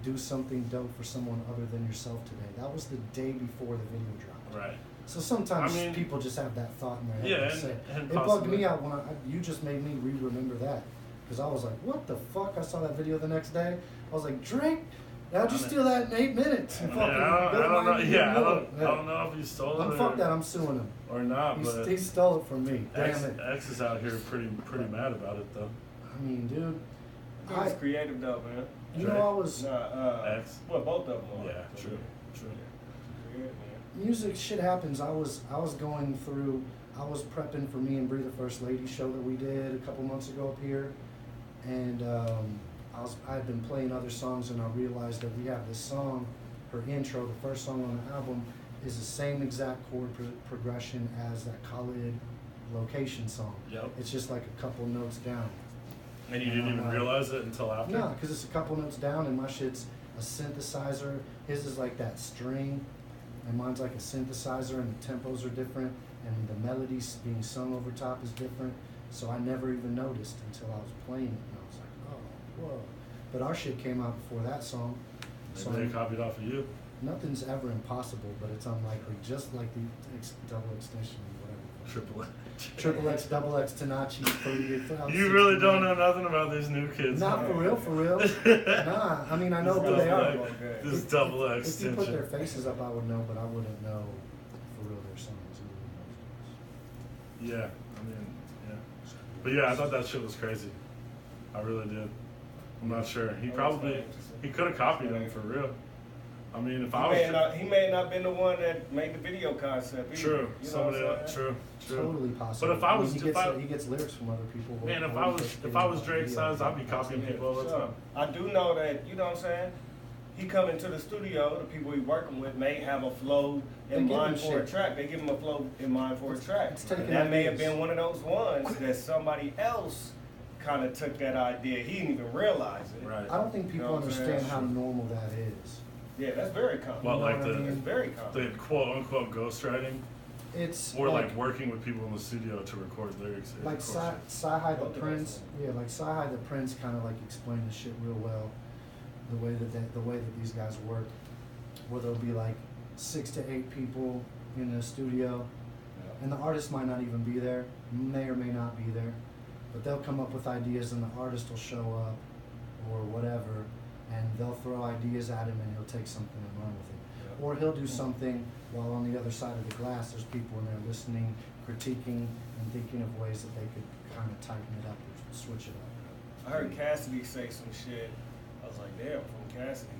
"Do something dope for someone other than yourself today." That was the day before the video dropped. Right. So sometimes I mean- people just have that thought in their head. Yeah, They and- say, and it bugged possibly- me out when you just made me remember that, because I was like, "What the fuck?" I saw that video the next day. I was like, "Drake, how'd you steal that in 8 minutes?" And I mean, fucking I go don't know. mind Yeah, I your don't business. know if he stole it Fuck that, I'm suing him. or not, but He stole it from me. Damn X, it. X is out here pretty mad about it though. I mean, dude. He's creative though, man. You know, I was X. Well, both of them are. Yeah, true. Creative, man. music shit happens. I was going through. I was prepping for me and Bree the First Lady show that we did a couple months ago up here, and I had been playing other songs, and I realized that we have this song, her intro, the first song on the album, is the same exact chord progression as that Khalid Location song. Yep. It's just like a couple notes down. And you didn't even realize it until after? No, because it's a couple notes down, and my shit's a synthesizer. His is like that string, and mine's like a synthesizer, and the tempos are different, and the melodies being sung over top is different. So I never even noticed until I was playing it, and I was like, oh, whoa. But our shit came out before that song. So Maybe they copied off of you. nothing's ever impossible, but it's unlikely, just like the double extension or whatever. Triple X. Triple X, double X, Tanachi, 38,000. You really don't know nothing about these new kids. Not huh? for real, for real. Nah, I mean, I know who Double they are. X. This double If you extension. put their faces up, I would know, but I wouldn't know for real their songs. Yeah, I mean, yeah. But yeah, I thought that shit was crazy. I really did. I'm not sure. He could have copied them for real. I mean, if I was He may not been the one that made the video concept. Either, true, you know somebody what I'm else, saying? true. Totally possible. But if I was, he gets lyrics from other people. man, if or I he was, gets if I was videos Drake's from size, I'd be copying people all the Sure. time. I do know that, you know what I'm saying? He come into the studio, the people he working with may have a flow They in give him mind for a shit. track. They give him a flow in mind for a track. it's taking And that may have ideas. been one of those ones that somebody else kind of took that idea. He didn't even realize it. Right. I don't think people You know what I'm understand saying? how normal that is. Yeah, that's very common. Well, You know like what I the- mean? It's very The common. quote unquote ghostwriting, It's or like working with people in the studio to record lyrics. like of course. Sci-Hi the Both of Prince, us. yeah, like Sci-Hi the Prince kind of like explained the shit real well. The way that these guys work, where there'll be like 6 to 8 people in the studio, and the artist might not even be there, may or may not be there, but they'll come up with ideas, and the artist will show up, or whatever, and they'll throw ideas at him, and he'll take something and run with it. Yeah. Or he'll do something while on the other side of the glass, there's people in there listening, critiquing, and thinking of ways that they could kind of tighten it up or switch it up. I heard Cassidy say some shit. I was like, damn, from Cassidy.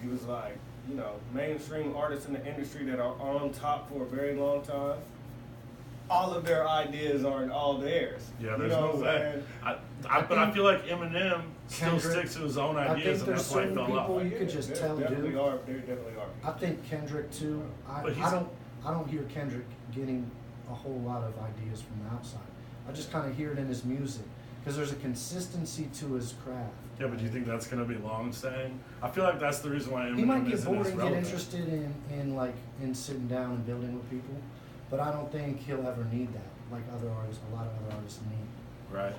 He was like, you know, mainstream artists in the industry that are on top for a very long time, all of their ideas aren't all theirs. Yeah, You there's know no what I'm way. saying? But I feel like Eminem still Kendrick- sticks to his own I ideas, think and there's that's why he certain fell people off. you could just tell, There definitely dude. are. There definitely are. I think Kendrick too. But he's- I don't hear Kendrick getting a whole lot of ideas from the outside. I just kind of hear it in his music because there's a consistency to his craft. Yeah, but do you think that's gonna be long staying? I feel like that's the reason why Eminem He might get isn't bored as and get relevant. interested in sitting down and building with people, but I don't think he'll ever need that like other artists. A lot of other artists need. Right.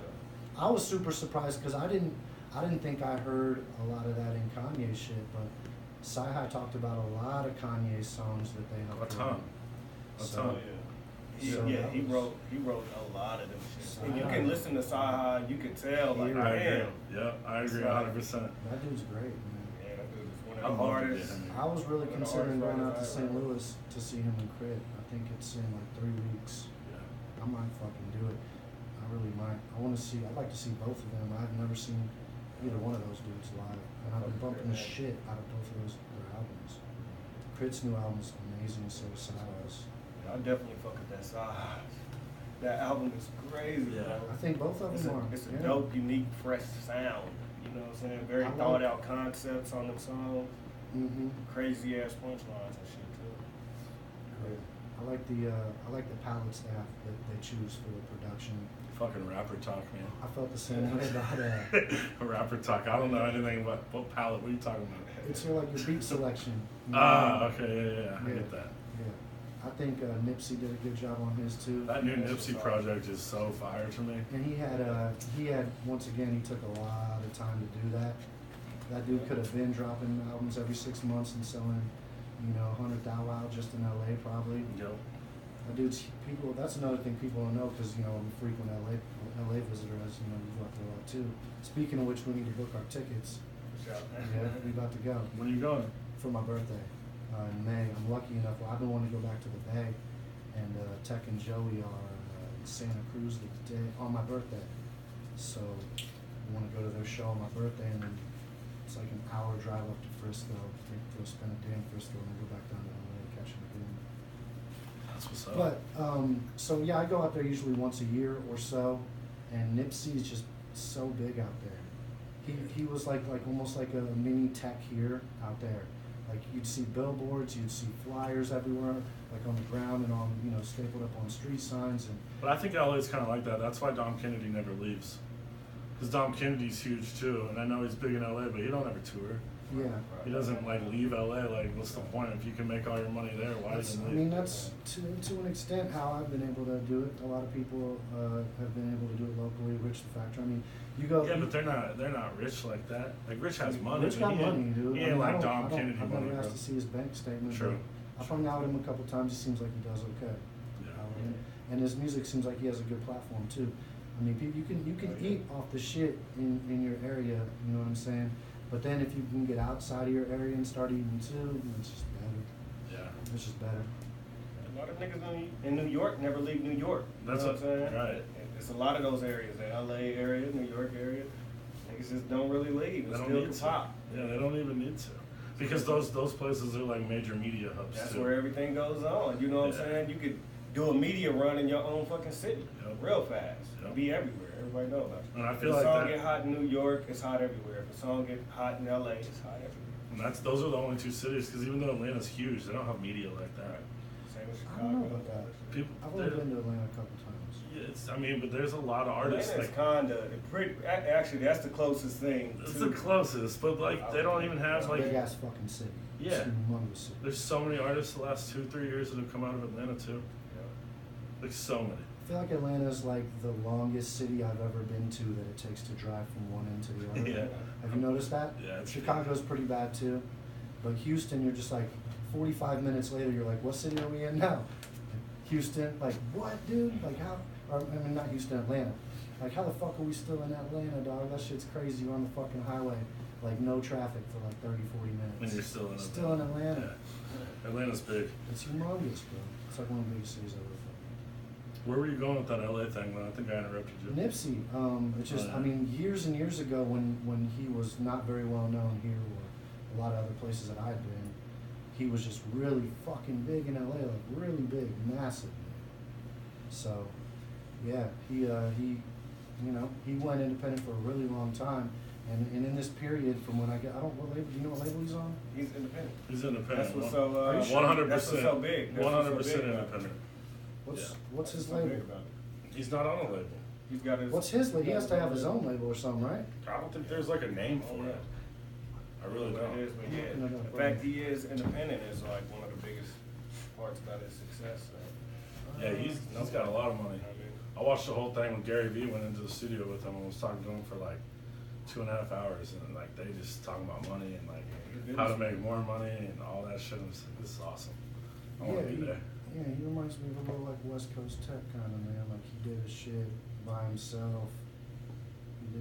I was super surprised because I didn't think I heard a lot of that in Kanye shit, but Sci-Hi talked about a lot of Kanye songs that they A helped. ton. write. A So- ton. So Yeah, that he was- wrote a lot of them shit. And you Sci-Hi. can listen to Sci-Hi, you can tell like, Yeah. I agree. man, Yeah, I agree It's like- 100%. That dude's great, man. yeah, that dude is one I'd of the love to hardest. get him. I was really One of the considering hardest going out to writers I St. ever Louis to see him in Crit. I think it's in like 3 weeks. Yeah. I might fucking do it. I really might. I'd like to see both of them. I've never seen either one of those dudes live, and I've been bumping the shit out of both of their albums. Crit's new album is amazing, so is Size. I definitely fuck with that Size. That album is crazy, Yeah. bro. I think both of It's them a, are. it's a yeah. dope, unique, fresh sound. You know what I'm saying? Very I like- thought out concepts on them songs. Mm-hmm. Crazy ass punchlines and shit too. I like the palettes that they choose for the production. Fucking rapper talk, man. I felt the same way about Rapper talk. I don't know anything about what palette. What are you talking about? it's your like your beat selection. you know? Okay, yeah, I Yeah. get that. Yeah, I think Nipsey did a good job on his too. That new Nipsey project is so fire to me. And he had once again he took a lot of time to do that. That dude could have been dropping albums every 6 months and selling, 100 thou wow just in LA probably. Yo, That dude's people. That's another thing people don't know because I'm a frequent LA visitor, as you go up there a lot too. Speaking of which, we need to book our tickets. Yeah, we about to go when are you going? for my birthday in May. I'm lucky enough. Well, I've been wanting to go back to the Bay, and Tech and Joey are in Santa Cruz the day on my birthday. So I want to go to their show on my birthday, and then it's like an hour drive up to Frisco. We'll spend a day in Frisco and then go back down to LA and catch an again. That's what's up. But so yeah, I go out there usually once a year or so, and Nipsey is just so big out there. He was like almost like a mini Tech here out there. Like you'd see billboards, you'd see flyers everywhere, like on the ground and on stapled up on street signs and. But I think LA's kind of like that. That's why Dom Kennedy never leaves. Because Dom Kennedy's huge too, and I know he's big in LA, but he don't ever tour. Yeah. He doesn't leave LA. Like, what's the point if you can make all your money there? Why That's, even I leave? mean, that's to an extent how I've been able to do it. A lot of people have been able to do it locally. Rich the Factor. I mean, you go. Yeah, but they're not rich like that. Like Rich has money. Rich but got he ain't- money, dude. He I ain't mean, like I Dom don't- Kennedy I've money, never bro. asked to see his bank statement. True. But I've hung out with him a couple times. He seems like he does okay. Yeah. And his music seems like he has a good platform too. I mean, you can eat off the shit in your area. You know what I'm saying? But then if you can get outside of your area and start eating too, it's just better. Yeah. It's just better. A lot of niggas in New York never leave New York. That's you know what I'm saying? right. It's a lot of those areas, the LA area, New York area. Niggas just don't really leave. They It's don't still need can to. pop. Yeah, they don't even need to. Because those places are like major media hubs That's too. where everything goes on. You know what Yeah. I'm saying? You could do a media run in your own fucking city, Yep. real fast. Yep. Be everywhere. Everybody know about it. And I If feel a like song that- get hot in New York, it's hot everywhere. If a song get hot in LA, it's hot everywhere. And those are the only two cities. Because even though Atlanta's huge, they don't have media like that. Same with I Chicago. don't know about that. People, I've only been to Atlanta a couple times. yeah, but there's a lot of artists. Atlanta's Like, kinda, actually, that's the closest thing. it's to the closest, but like they don't even have like. Big ass fucking city. Yeah. It's a humongous city. There's so many artists the last 2-3 years that have come out of Atlanta too. Like so many. I feel like Atlanta is like the longest city I've ever been to that it takes to drive from one end to the other. Yeah. Have you noticed that? Yeah, it's Chicago's pretty bad too. But Houston, you're just like 45 minutes later, you're like, what city are we in now? Houston, like what, dude? Like how? Or, I mean, not Houston, Atlanta. Like how the fuck are we still in Atlanta, dog? That shit's crazy. You're on the fucking highway, like no traffic for like 30, 40 minutes. And you're still in Still in Atlanta. Yeah. Atlanta's big. It's humongous, bro. It's like one of the biggest cities I've ever been. Where were you going with that LA thing, man? I think I interrupted you. Nipsey, it's just, Oh, yeah. I mean, years and years ago when he was not very well known here or a lot of other places that I'd been, he was just really fucking big in LA, like really big, massive. So, yeah, he he went independent for a really long time, and in this period from when what label, do you know what label he's on? He's independent. He's independent. That's what's so. Are you sure? 100%. That's what's so big. That's what's so 100% big about it. independent. What's his so label? big about it. He's not on a label. He's got his. What's his label? He has to have his own label or something, right? I don't think there's like a name for it. I really What it is, don't. but yeah, No, no, the right. fact he is independent is like one of the biggest parts about his success. So. Yeah, he's got a lot of money. I mean, I watched the whole thing when Gary Vee went into the studio with him and was talking to him for like 2.5 hours, and like they just talking about money and like how to make more money and all that shit. And this is awesome. I want to be there. Yeah, he reminds me of a little like West Coast Tech kind of man. Like he did his shit by himself.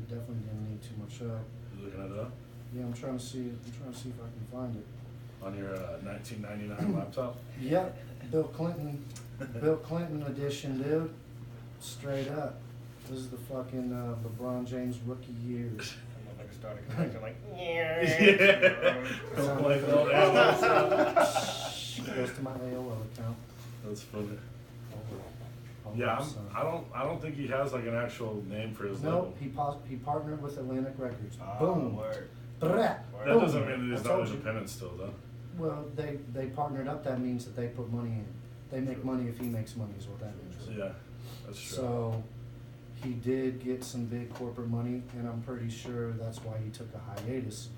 Definitely didn't need too much help. You looking it up Yeah, I'm trying to see if I can find it. on your 1999 laptop? Yep, Bill Clinton edition, dude. Straight up. This is the fucking LeBron James rookie years. I motherfuckers started connecting like, Yeah. Don't like all that. Goes to my AOL account. That's funny. Oh, Yeah, son. I don't think he has like an actual name for his Nope, label. he partnered with Atlantic Records. oh, Boom. word. Brat. That Boom. doesn't mean that he's I not told you. independent still, though. Well, they partnered up. That means that they put money in. They make money if he makes money, is what that means. Yeah, that's true. So he did get some big corporate money, and I'm pretty sure that's why he took a hiatus,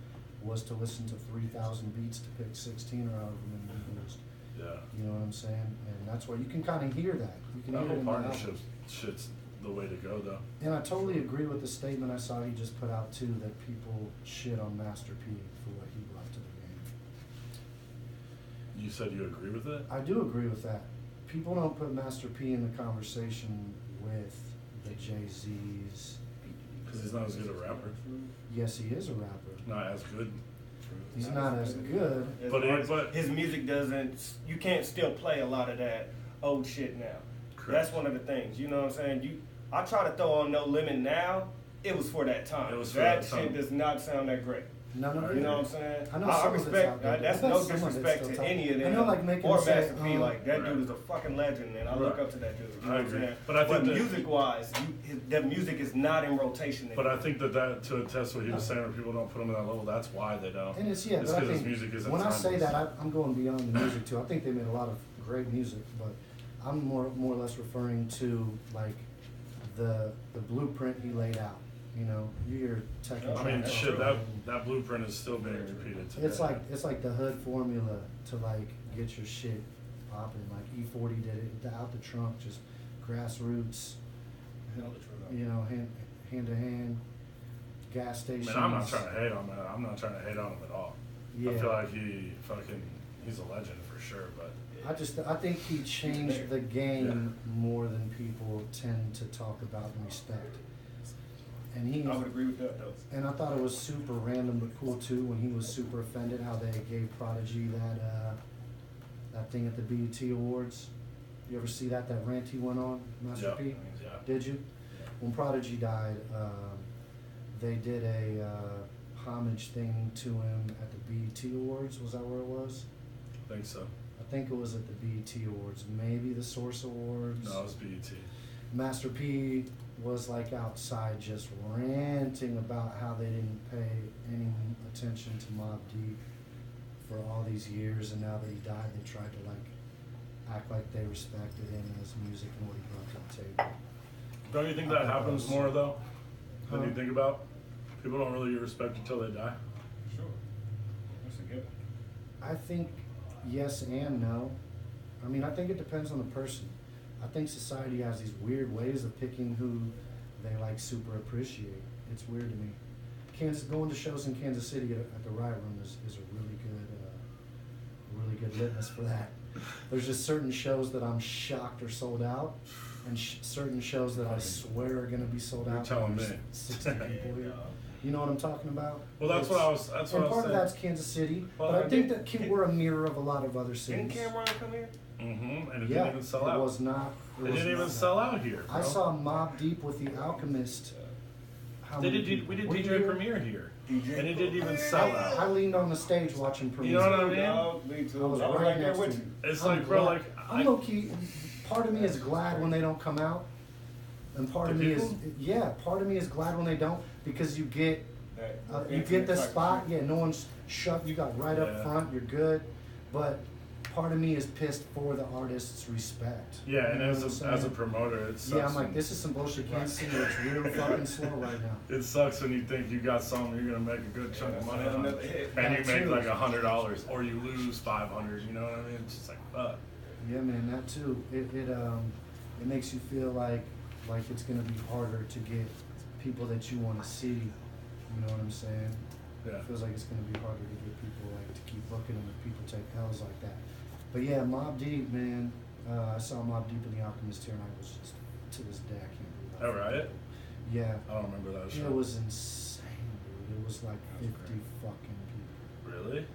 was to listen to 3,000 beats to pick 16 or however many he used. Yeah. You know what I'm saying? And that's why you can kind of hear that. You can That hear it whole in the album. partnership shit's the way to go, though. And I totally agree with the statement I saw he just put out too, that people shit on Master P for what he brought to the game. You said you agree with it? I do agree with that. People don't put Master P in the conversation with the Jay-Z's. Because he's not as good a rapper. Yes, he is a rapper. Not as good. He's not as good. But His music doesn't, you can't still play a lot of that old shit now. Correct. That's one of the things, you know what I'm saying? I try to throw on No Limit now, it was for that time. It was for that that time. shit does not sound that great. None of I it. You know what I'm saying? I know I some of it's respect, out there. that's I bet no some of it's disrespect still to top. any of I them. know, like, making or say, Master P, like, that Right. dude is a fucking legend, and I look Right. up to that dude. You know I what I'm agree. saying? But I think that- music-wise, that music is not in rotation But I anymore. think that to attest what he was saying, where people don't put him in that level, that's why they don't. And it's, yeah, It's but I 'cause his think, music isn't when I say timeless. that, I'm going beyond the music too. I think they made a lot of great music, but I'm more or less referring to, like, the blueprint he laid out. You know, you hear Tech and I mean, Track shit, talk that blueprint is still being repeated today. It's like the hood formula to like get your shit popping. Like E40 did it out the trunk, just grassroots. You know, hand to hand, gas I stations. mean, I'm not trying to hate on that. I'm not trying to hate on him at all. Yeah. I feel like he's a legend for sure, but I think he changed the game more than people tend to talk about and respect. And he, I would agree with that, though. and I thought it was super random but cool too when he was super offended how they gave Prodigy that thing at the BET Awards. You ever see that rant he went on, Master yeah, P? yeah. Did you? When Prodigy died, they did a homage thing to him at the BET Awards. Was that where it was? I think so. I think it was at the BET Awards, maybe the Source Awards. No, it was BET. Master P was like outside just ranting about how they didn't pay any attention to Mobb Deep for all these years, and now that he died, they tried to like act like they respected him and his music and what he brought to the table. Don't you think that happens more though than Huh? you think about? People don't really get respect until they die. Sure. That's a given. I think yes and no. I mean, I think it depends on the person. I think society has these weird ways of picking who they like super appreciate. It's weird to me. Going to shows in Kansas City at the Riot Room is a really good litmus for that. There's just certain shows that I'm shocked are sold out, and certain shows that I swear are gonna be sold You're out. telling There's me. 60 people here. You know what I'm talking about? Well, that's what I was And saying. part of that's Kansas City, Well, but I think didn't- that we're a mirror of a lot of other cities. Didn't Cameron come here? Mm-hmm. And it Yeah, didn't even sell out. it was not. It didn't even sell out here. I bro. saw Mobb Deep with the Alchemist. How They many did. people? We did Were you DJ here? Premier here, DJ and it didn't even sell I out. leaned on the stage watching Premiere. You know what I mean? Dog, me too. I was I was right right there next with to you. him. It's I'm like, bro, glad- like, I'm low key. Part of me is glad when they don't come out, and part The of me is people? part of me is glad when they don't, because you get That you get the type of spot. shit. Yeah, no one's shut. You got right Yeah. up front. You're good, but part of me is pissed for the artist's respect. yeah, and You know as what I'm a saying? promoter, it sucks. Yeah, I'm like, when- this is some bullshit. Kansas City, it's real fucking slow right now. It sucks when you think you got something you're gonna make a good chunk of money on, Another hit. and you That make too. like $100, or you lose 500. You know what I mean? It's just like fuck. Yeah, man, that too. It makes you feel like it's gonna be harder to get people that you want to see. You know what I'm saying? Yeah. It feels like it's gonna be harder to get people to keep booking them if people take L's like that. But yeah, Mobb Deep, man. I saw Mobb Deep in the Alchemist here, and I was just to this day I can't believe Oh, right? Yeah. I don't remember that show. It was insane, dude. It was like 50 fucking people. Really?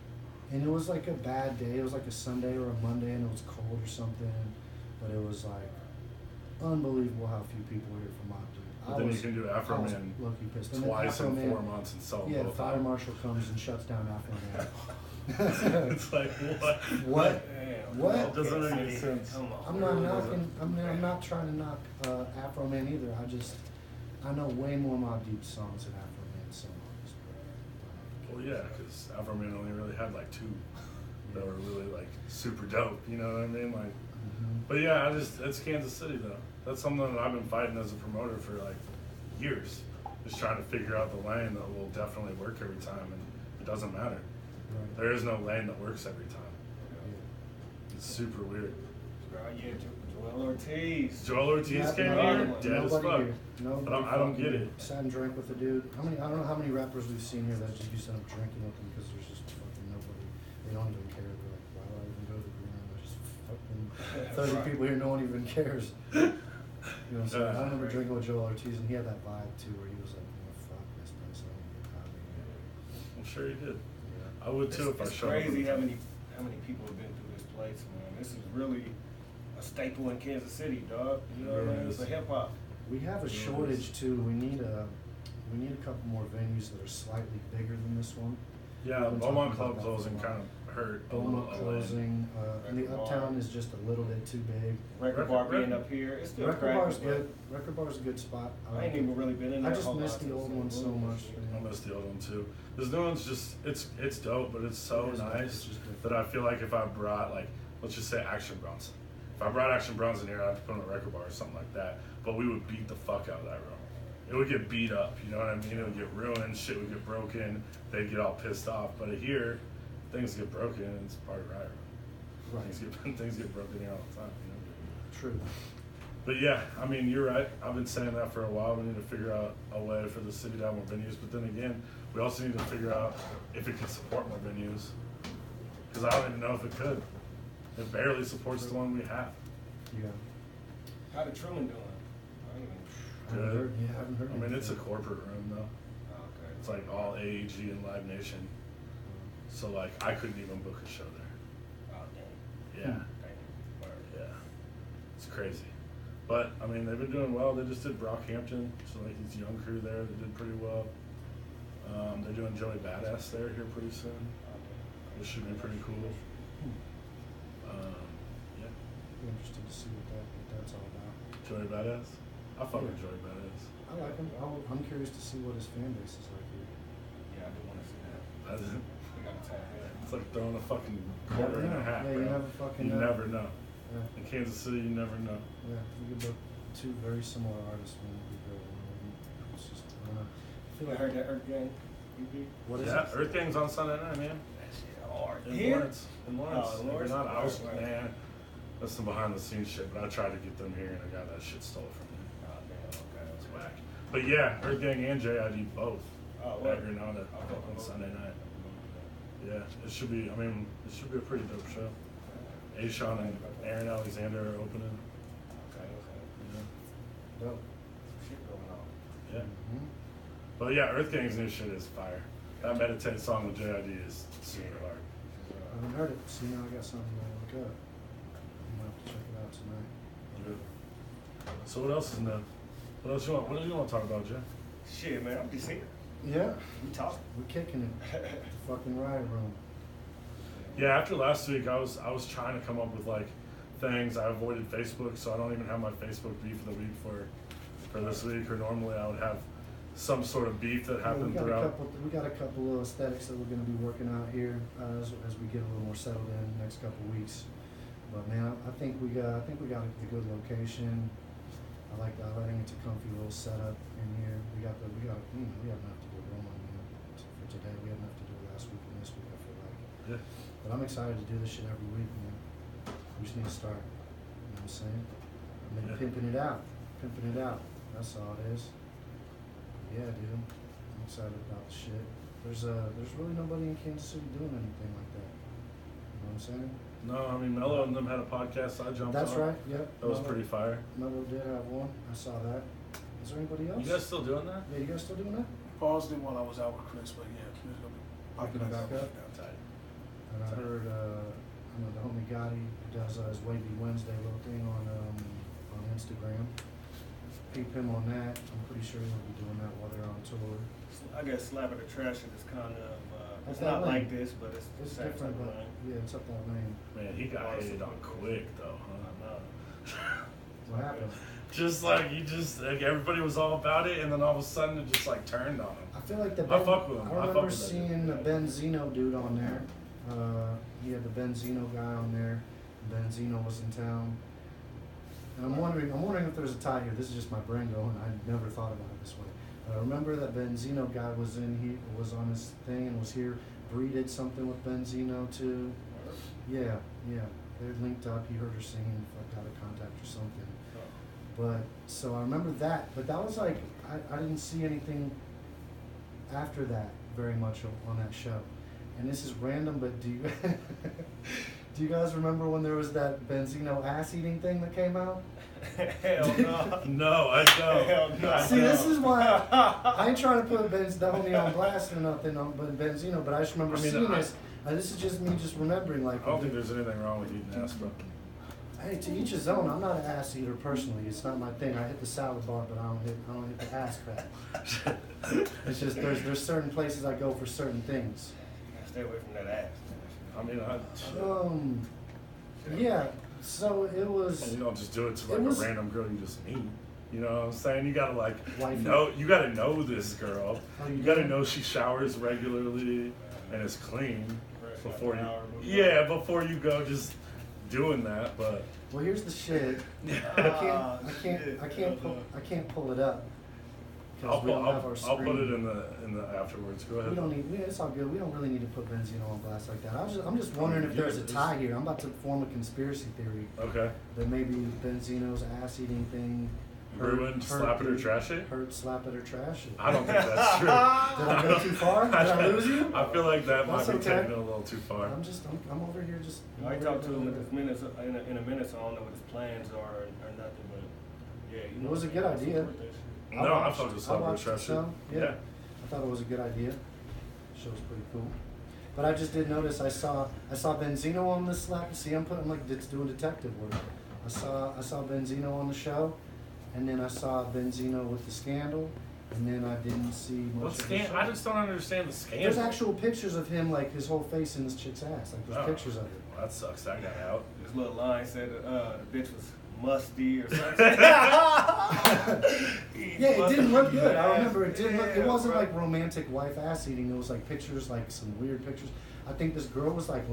And it was like a bad day. It was like a Sunday or a Monday, and it was cold or something. But it was like unbelievable how few people were here for Mobb Deep. But then you can do Afro Man low-key pissed. And then twice Afro in Man- 4 months and sell them Yeah, both fire out. marshal comes and shuts down Afro Man. It's like, what? What? Damn. What? It doesn't make any sense. Come on. I'm not Really knocking. I'm not trying to knock Afro Man either. I know way more Mobb Deep songs than Afro Man songs. Well, yeah, because Afro Man only really had like 2 that were really like super dope. You know what I mean? Like, but yeah, it's Kansas City though. That's something that I've been fighting as a promoter for like years. Just trying to figure out the lane that will definitely work every time, and it doesn't matter. Right. There is no lane that works every time. Yeah. It's super weird. Yeah, Joel Ortiz. Joel Ortiz Yeah, came nobody- here, dead as nobody fuck. here. Nobody I don't fucking get here. it. Sat and drank with the dude. I don't know how many rappers we've seen here that just used to end up drinking with them because there's just fucking nobody. They don't even care. They're like, why do I even go to the green room? There's just fucking 30 Right. people here. No one even cares. You know what I'm saying? I remember drinking with Joel Ortiz, and he had that vibe too, where he was like, fuck this place. I want to get out of here. I'm sure he did. Yeah. I would too if I It's showed up. crazy how many people have been through this place, man. This is really a staple in Kansas City, dog. You know what I mean? It's a hip hop. We have a shortage too. We need a couple more venues that are slightly bigger than this one. Yeah, We've been Beaumont talking about Club that closing for a kind while. of hurt. a Beaumont little, closing, and the Record Uptown Bar. is just a little bit too big. Record Record- Bar being Record- up here. It's still Record cracking, Bar's but good. Record Bar's a good spot. I ain't even really been in there. I a just whole miss lot the since old St. one so Louis and much. shit. I miss the old one too. This new one's just it's dope, but it's so It is nice. nice It's just different. that I feel like if I brought like let's just say Action Bronze. If I brought Action Bronze in here, I'd have to put on a Record Bar or something like that. But we would beat the fuck out of that room. It would get beat up, you know what I mean? It would get ruined, shit would get broken, they'd get all pissed off. But here, things get broken and it's part of Riot Room. Right. Things get broken here all the time, you know? True. But yeah, I mean, you're right. I've been saying that for a while. We need to figure out a way for the city to have more venues. But then again, we also need to figure out if it can support more venues. Because I don't even know if it could. It barely supports the one we have. Yeah. How the Truman doing? I ain't even. I haven't Good. heard, yeah, I haven't heard I mean, it's a anything. corporate room though. Oh, okay. It's like all AEG and Live Nation. So like, I couldn't even book a show there. Oh, dang. Yeah. Dang. Word. Yeah. It's crazy. But, I mean, they've been doing well. They just did Brockhampton, so like his young crew there, they did pretty well. They're doing Joey Badass there here pretty soon, Oh, dang. which should be pretty cool. Yeah. Be interested to see what that's all about. Joey Badass? I fuck with Joey Badass. I like him. I'm curious to see what his fan base is like here. Yeah, I do want to see that. That's- We gotta tap in. It's like throwing a fucking Never quarter in a know. hat, Yeah, bro. you never fucking You know. never know. Yeah. In Kansas City, you never know. Yeah, we could book 2 very similar artists when we go. It's just, I don't know. I feel I like heard that Earth Gang EP. What is Yeah, it? Earth Gang's on Sunday night, man. That shit hard. In Here? Lawrence. In Lawrence. Oh, in If Lawrence? you're not, I was, Right. man, that's some behind the scenes shit, but I tried to get them here and I got that shit stolen from me. Oh, damn, okay. It's whack. But yeah, Earth Gang and JID both. Oh, at what? Granada on Sunday night. Yeah, it should be, I mean, it should be a pretty dope show. Ashawn and Aaron Alexander are opening. Okay, okay. Yeah. Dope. Shit going on. Yeah. Mhm. But yeah, Earth Gang's new shit is fire. That Meditate song with JID is super hard. I haven't heard it, so now I got something to look up. I'm gonna have to check it out tonight. Yeah. So what else is new? What else you want? What do you want to talk about, Jeff? Shit, man, I'm just here. Yeah, We talking. we're kicking it. The fucking Riot Room. Yeah, after last week, I was trying to come up with like things. I avoided Facebook, so I don't even have my Facebook beef of the week for this week. Or normally I would have some sort of beef that happened throughout. We got a couple of aesthetics that we're gonna be working out here as we get a little more settled in the next couple of weeks. But man, I think we got a good location. I think it's a comfy little setup in here. We have enough to do rolling, for today. We had enough to do last week and this week, I feel like. Yeah. But I'm excited to do this shit every week, man. We just need to start. You know what I'm saying? And then Yeah. pimping it out. Pimping it out. That's all it is. Yeah, dude. I'm excited about the shit. There's really nobody in Kansas City doing anything like that. You know what I'm saying? No, I mean Mello and them had a podcast. I jumped That's on. right, yep. That was pretty fire. Mello did have one. I saw that. Is there anybody else? You guys still doing that? Yeah, you guys still doing that? Paused it while I was out with Chris, but yeah, Chris gonna be Picking it back up? Tight. And I heard, the homie Gotti does his Wavy Wednesday little thing on Instagram. peep him on that. I'm pretty sure he'll be doing that while they're on tour. I guess Slap It or Trash It is kind of, it's Up that not lane. like this, but it's It's the same different, type of but line. yeah, it's up that lane. Man, he got hated on quick though, huh? I know. What happened? Just like everybody was all about it, and then all of a sudden it just like turned on him. I feel like the I fuck with him. I I fuck remember with that seeing the Benzino dude on there. He had the Benzino guy on there. Benzino was in town. And I'm wondering if there's a tie here. This is just my brain going. I never thought about it this way. But I remember that Benzino guy was was on his thing and was here. Bree did something with Benzino too. Yeah. They're linked up. He heard her singing. Got a contact or something. But so I remember that. But that was like I didn't see anything after that very much on that show. And this is random, but do you guys remember when there was that Benzino ass eating thing that came out? Hell no. No, I don't. Hell no. See, this is why I ain't trying to put the homie on blast or nothing on Benzino, but I just remember seeing this. This is just me just remembering, like. I don't think there's anything wrong with eating ass, bro. Hey, to each his own. I'm not an ass eater personally. It's not my thing. I hit the salad bar, but I don't hit the ass crack. It's just there's certain places I go for certain things. Stay away from that ass. I mean, Yeah. So it was. you don't just do it to It like was- a random girl you just meet. You know what I'm saying? You gotta like Wifey. you gotta know this girl. Oh, you you gotta do? know she showers regularly and is clean before Like an you. hour before. Yeah, before you go just doing that. But Well, here's the shit. Ah, I shit. can't pull it up. 'Cause I'll we don't have our put it screen. in the afterwards. Go ahead. We don't need. It's all good. We don't really need to put Benzino on blast like that. I'm just wondering if there's a tie here. I'm about to form a conspiracy theory Okay. that maybe Benzino's ass eating thing Ruined Slap It or Trash It? Hurt Slap It or Trash It. I don't think that's true. Did I go too far? Did I lose you? I feel like that might That's be okay. taking it a little too far. I'm over here just. I talked to him in a minute, so I don't know what his plans are or nothing. But yeah, you know, It was a good idea. No, I fucked with Slap It or watched the Trash It. show. Yeah. I thought it was a good idea. Show was pretty cool. But I just did notice I saw Benzino on the slap. See, I'm like it's doing detective work. I saw Benzino on the show, and then I saw Benzino with the scandal, and then I didn't see much. What of the scandal? show. I just don't understand the scandal. There's actual pictures of him, like his whole face in this chick's ass. Like there's Oh. pictures of it. Well, that sucks. That got out. This little line said the bitch was musty or something. Yeah, it didn't look good. I remember it didn't look. It Yeah, wasn't bro. like romantic wife ass eating. It was like pictures, like some weird pictures. I think this girl was like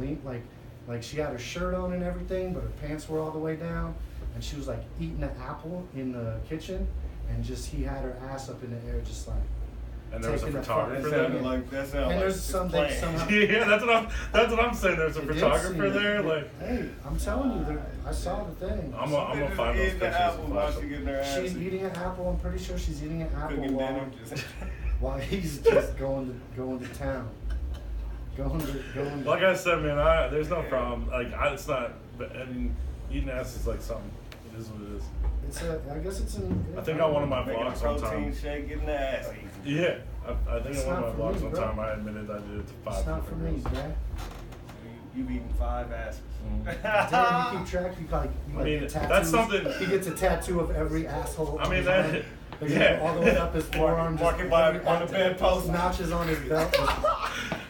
like she had her shirt on and everything, but her pants were all the way down, and she was like eating an apple in the kitchen, and just he had her ass up in the air, just like. And there was a Taking a photographer That photo. there. sounded like that sounded And like there's it's something planned. somehow. Yeah, that's what I'm saying. There's a It did photographer seem there. it. Like, Hey, I'm telling you, I saw the thing. I'm gonna find those Eating the pictures apple and while flash she them. getting her ass. She's eating an apple. I'm pretty sure she's eating an apple cooking while, dinner. Just while he's just going to town. Going to. Like I said, man, there's no problem. Like, it's not. But I mean, eating ass is like something. It is what it is. I guess it's in. I think on one of my making a vlogs one protein time. shake, getting the ass eaten. Yeah, I think It's on one not of for my vlogs me, one bro. time I admitted I did it to 5 It's not for me, different girls. Dad. You've eaten 5 asses. Dad, you keep track. You like. I mean, get tattoos. that's something- He gets a tattoo of every asshole. I on mean, his that- arm. Like, yeah. all the way up his forearm. Mark just it by- every- on the bedpost. Notches on his belt.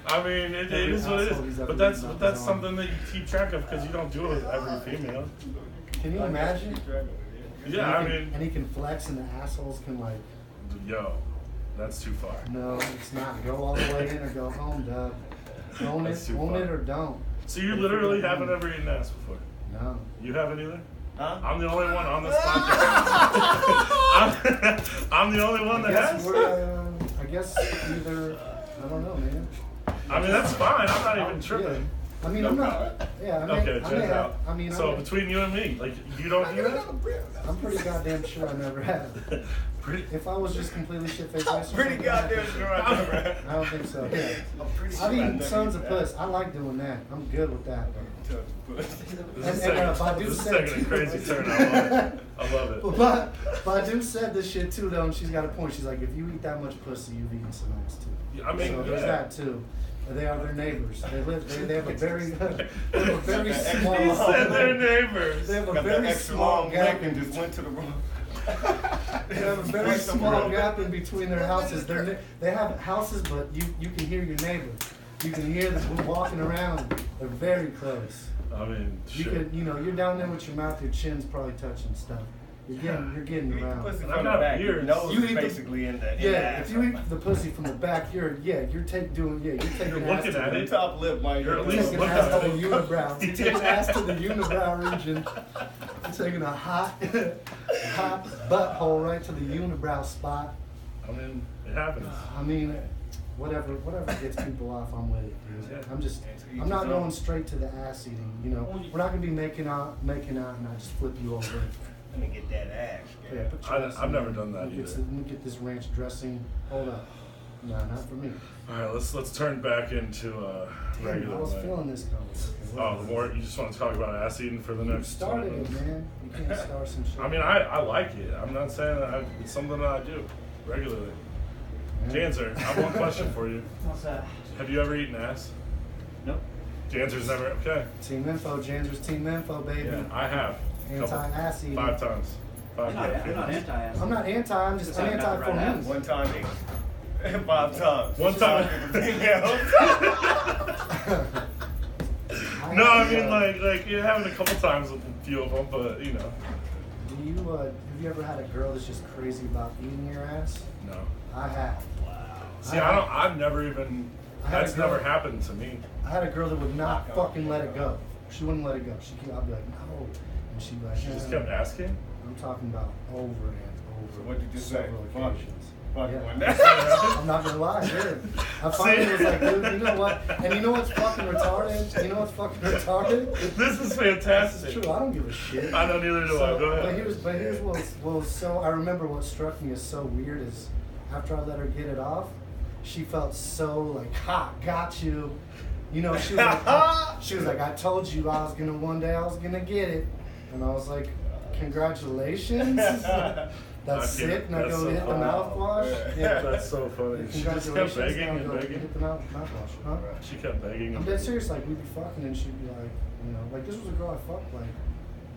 I mean, it Every is what it asshole he's is. ever But that's eaten up that's his arm. something that you keep track of because you don't do it with every female. Can you imagine? Yeah, I And he can- mean, and he can flex, and the assholes can like. yo, that's too far. No, it's not. Go all the way in or go home, Doug. Own That's it, too own far. it or don't. So you literally haven't ever eaten ass before? No. You haven't either? Huh? I'm the only one on this podcast. I'm the only one that has. I guess either. I don't know, man. I mean, that's fine. I'm not even Yeah. tripping. I mean, I'm not. Yeah. I may, Okay, I may Jen's have. out. I mean, So I may, between you and me, like, you don't do that? I'm pretty goddamn sure I never have. Pretty. If I was just completely shit-faced, I Pretty goddamn sure I never have. I don't think so. Yeah. I'm pretty sure I've eaten never sons eaten of puss. I like doing that. I'm good with that. This And- is and, taking, Badu this is said taking a too- crazy turn. I love it. I love it. But Badu said this shit too, though, and she's got a point. She's like, if you eat that much pussy, you've eaten some ass too. I mean, so there's yeah. that too. They are their neighbors. They live. They have a very, they have a very He small. He said they're neighbors. They have a Got that very extra small long gap. neck and just went to the room. They have a very small gap in between their houses. They have houses, but you can hear your neighbor. You can hear them walking around. They're very close. I mean, You shit. could, you're down there with your mouth, your chin's probably touching stuff. You're getting You eat the around. pussy And from I'm the not back. Your weird. nose You is eat the- basically in the Yeah, if you asshole. eat the pussy from the back, you're taking You're ass looking to at the- it. Top lip, Mike. You're at You're least taking look ass at to the it. unibrow. You're taking ass to the unibrow region. You're taking a hot butthole right to the unibrow spot. I mean, it happens. I mean, whatever gets people off, I'm with it, dude. I'm not going straight to the ass eating. We're not gonna be making out, and I just flip you over. Let me get that ass. Yeah, put your ass I've in never there. done that Let me get either. Let me get this ranch dressing. Hold up. No, not for me. All right, let's turn back into Damn, regular I was life. feeling this conversation. Oh, the more you just want to talk about ass eating for the You next 20 started it, minutes. man. You can't start some shit. I mean, I like it. I'm not saying that it's something that I do regularly. Janzer, I have one question for you. What's that? Have you ever eaten ass? Nope. Janzer's never. Okay. Team info, Jander's team info, baby. Yeah, I have. Anti-ass eating. 5 times. I'm not anti-ass. I'm not anti. I'm just Not anti right for now. me. One time, 5 times. One time. No, I mean like you're having a couple times with a few of them, but Do you have you ever had a girl that's just crazy about eating your ass? no. I have. See, I've never even. I had a That's girl- never happened to me. I had a girl that would not fucking let it go. She wouldn't let it go. I'd be like, no, and she'd be like, She just kept asking. I'm talking about over and over. So what did you say? several Fuck it. occasions. Fuck Yeah. it one day. I'm not gonna lie, dude. I finally was like, dude, you know what? And you know what's fucking retarded? You know what's fucking retarded? This is It's fantastic. true. I don't give a shit. I know neither do I. Go ahead. But here's what was so. I remember what struck me as so weird is after I let her get it off, she felt so like, ha, got you. She was like, I told you one day I was gonna get it, and I was like, congratulations. That's sick. Now That's go so hit the funny. mouthwash. Yeah. That's so funny. She just kept Congratulations. begging Now and go begging. hit the mouthwash. Huh? She kept begging I'm and dead begging. serious. Like we'd be fucking, and she'd be like, like this was a girl I fucked. Like,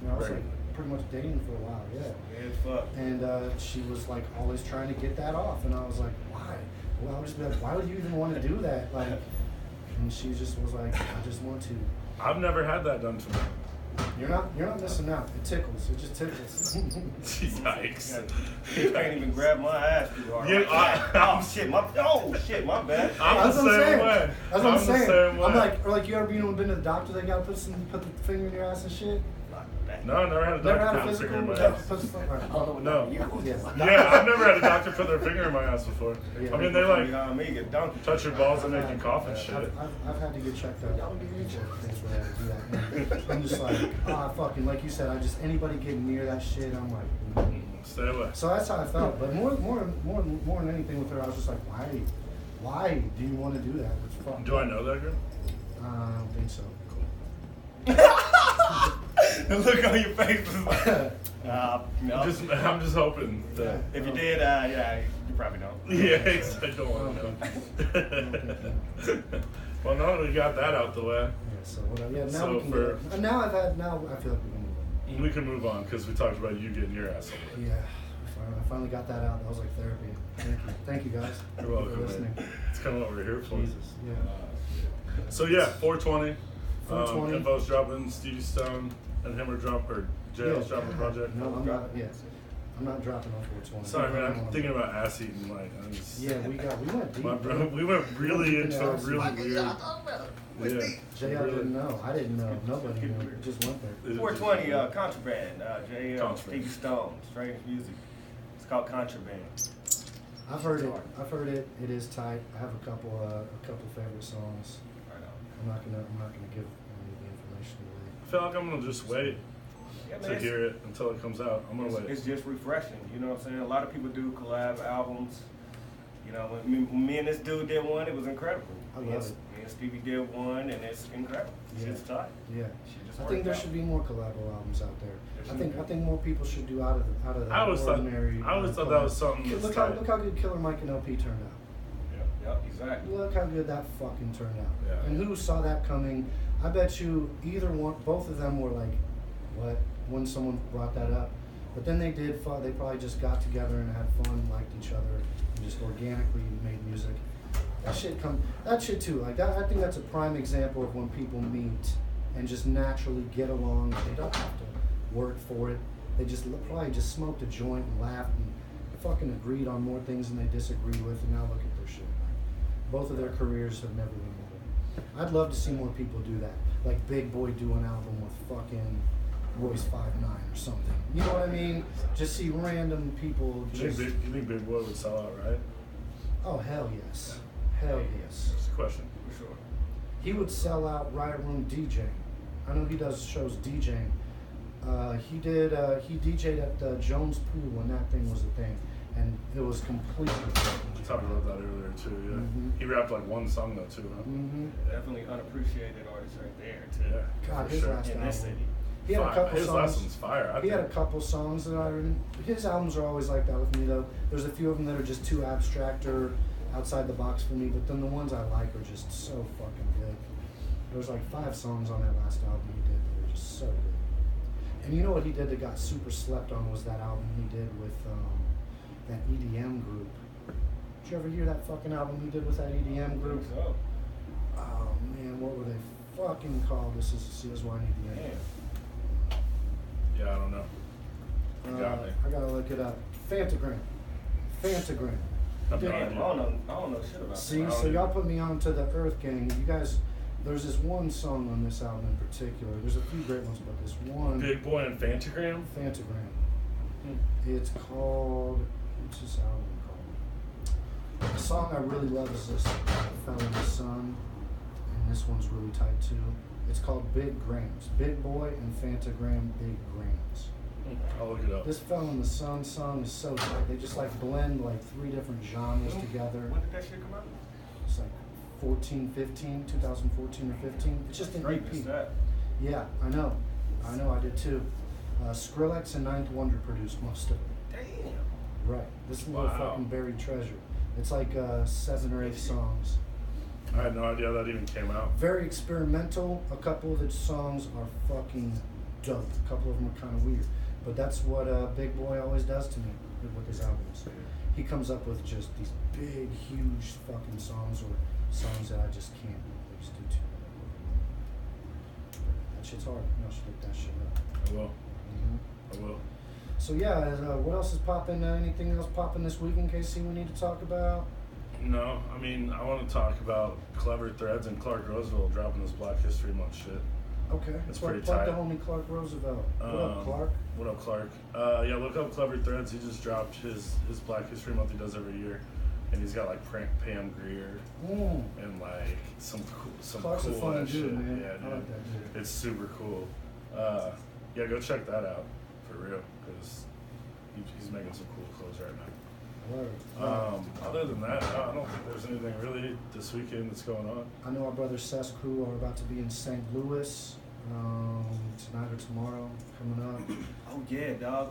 I was Right. like pretty much dating for a while. Yeah. Yeah, fuck. And she was like always trying to get that off, and I was like, why? Well, I would just be like, why would you even want to do that? Like, and she just was like, I just want to. I've never had that done to me. You're not missing out. It tickles. It just tickles. Yikes. You can't even grab my ass too hard. Yeah, oh shit, my bad. I'm That's the what I'm same saying. way. That's what I'm the saying. same way. I'm like, or like you ever been to the doctor? They gotta put the finger in your ass and shit. No, I never had a Never doctor had a put a physical. finger in my That ass. puts- alright. No. Yeah. Yeah, I've never had a doctor put their finger in my ass before. Yeah. I mean, they like behind me, get dunked. touch your balls and make you cough and shit. I've had to get checked out. Things where I had to do that. I'm just like, fucking, like you said, anybody getting near that shit, I'm like, Stay away. So that's how I felt. But more than anything with her, I was just like, why do you want to do that? It's fucked Do I up. know that girl? I don't think so. The look on your face was like, no. I'm just hoping that. If you did, yeah, you probably don't. Yeah, I don't want to know. Well, now that we got that out the way, Yeah, so whatever. Yeah, now So we can for- get it. Now I feel like we can move on. we can move on because we talked about you getting your ass over. Yeah, I finally got that out. That was like therapy. Thank you guys. You're welcome, for listening. man. It's kind of what we're here for. Jesus, yeah. So yeah, 420. 420. Info's dropping. Stevie Stone and him are dropping. JL's dropping a project. No, I'm not. Yeah, I'm not dropping on 420. Sorry, man. I'm thinking about ass eating. Like, I'm just. Yeah, we went deep. My bro. bro, we went really deep into into a ass really eating. weird. Yeah. JL didn't know. I didn't know. Nobody knew. It just went there. 420, Contraband, JL, Contraband. Stevie Stone, Strange Music. It's called Contraband. I've heard it. It is tight. I have a couple favorite songs. Right on. I'm not gonna give any of the information away. I feel like I'm gonna just wait Yeah, man, to it's- hear it until it comes out. I'm gonna wait. It's just refreshing, you know what I'm saying? A lot of people do collab albums. You know, when me and this dude did one, it was incredible. I Me love and- it. Me and Stevie did one, and it's incredible. Yeah. It's tight. Yeah, She just I worked think there out. should be more collabo albums out there. There I should think more people should do out of the I always thought ordinary. that was something that's Look tight. how good Killer Mike and LP turned out. Yep, exactly. Look how good that fucking turned out. Yeah. And who saw that coming? I bet you both of them were like, what? When someone brought that up, But then they probably just got together and had fun, liked each other, and just organically made music. That shit too. Like that, I think that's a prime example of when people meet and just naturally get along. They don't have to work for it. They just probably just smoked a joint and laughed and fucking agreed on more things than they disagreed with, and now look at their shit. Both of their careers have never been better. I'd love to see more people do that. Like Big Boy do an album with fucking Royce 5'9" or something. You know what I mean? Just see random people You just... think Big Boy would sell out, right? Oh, hell yes. Hell yes. That's the question. For sure. He would sell out Riot Room DJing. I know he does shows DJing. He DJ'd at Jones Pool when that thing was a thing, and it was completely. We talked about that earlier too. Yeah, Mhm. he rapped like one song though too, huh? Mm-hmm. Definitely unappreciated artist right there too. Yeah. God, for his sure. last In this album. city. He had a couple His songs. last one's fire. I He had a think. couple songs that his albums are always like that with me though. There's a few of them that are just too abstract or outside the box for me, but then the ones I like are just so fucking good. There's like 5 songs on that last album he did that were just so good. And you know what he did that got super slept on was that album he did with that EDM group. Did you ever hear that fucking album he did with that EDM group? So, Oh man, what were they fucking called? This is why I need the man. name. Yeah, I don't know. You got me. I gotta look it up. Fantagram. Fantagram. I have no Damn, I idea. don't know shit about See, that. so y'all put me on to the Earth Gang. You guys, there's this one song on this album in particular. There's a few great ones, but this one, Big Boy and Fantagram. Fantagram. Hmm. It's called, what's this album called? The song I really love is this, Fell in the Sun, and this one's really tight too. It's called Big Grams. Big Boy and Fantagram, Big Grams. I'll look it up. This Fell in the Sun song is so tight. They just like blend like 3 different genres together. When did that shit come out? It's like 2014 or 15. It's just an Straight EP. missed that. Yeah, I know, I did too. Skrillex and Ninth Wonder produced most of it. Damn. Right. This is a little Wow. fucking buried treasure. It's like 7 or 8 songs. I had no idea that even came out. Very experimental. A couple of the songs are fucking dope. A couple of them are kind of weird. But that's what Big Boy always does to me with his albums. He comes up with just these big, huge fucking songs or songs that I just can't. They just do too much. That shit's hard. You should look that shit up. I will. Mm-hmm. I will. So yeah, what else is popping? Anything else popping this weekend, KC, we need to talk about? No, I mean, I want to talk about Clever Threads and Clark Roseville dropping this Black History Month shit. Okay. It's Plug pretty the tight. homie Clark Roosevelt. What up, Clark? What up, Clark? Yeah, look up Clever Threads. He just dropped his Black History Month he does every year, and he's got like Pam Grier Mm. and like some Clark's a cool funny ass dude, shit. man. Yeah, I dude. like that dude. It's super cool. Yeah, go check that out for real because he's making some cool clothes right now. Word. Other than that, I don't think there's anything really this weekend that's going on. I know our brother Cess Crew are about to be in St. Louis tonight or tomorrow, coming up. Oh yeah, dog.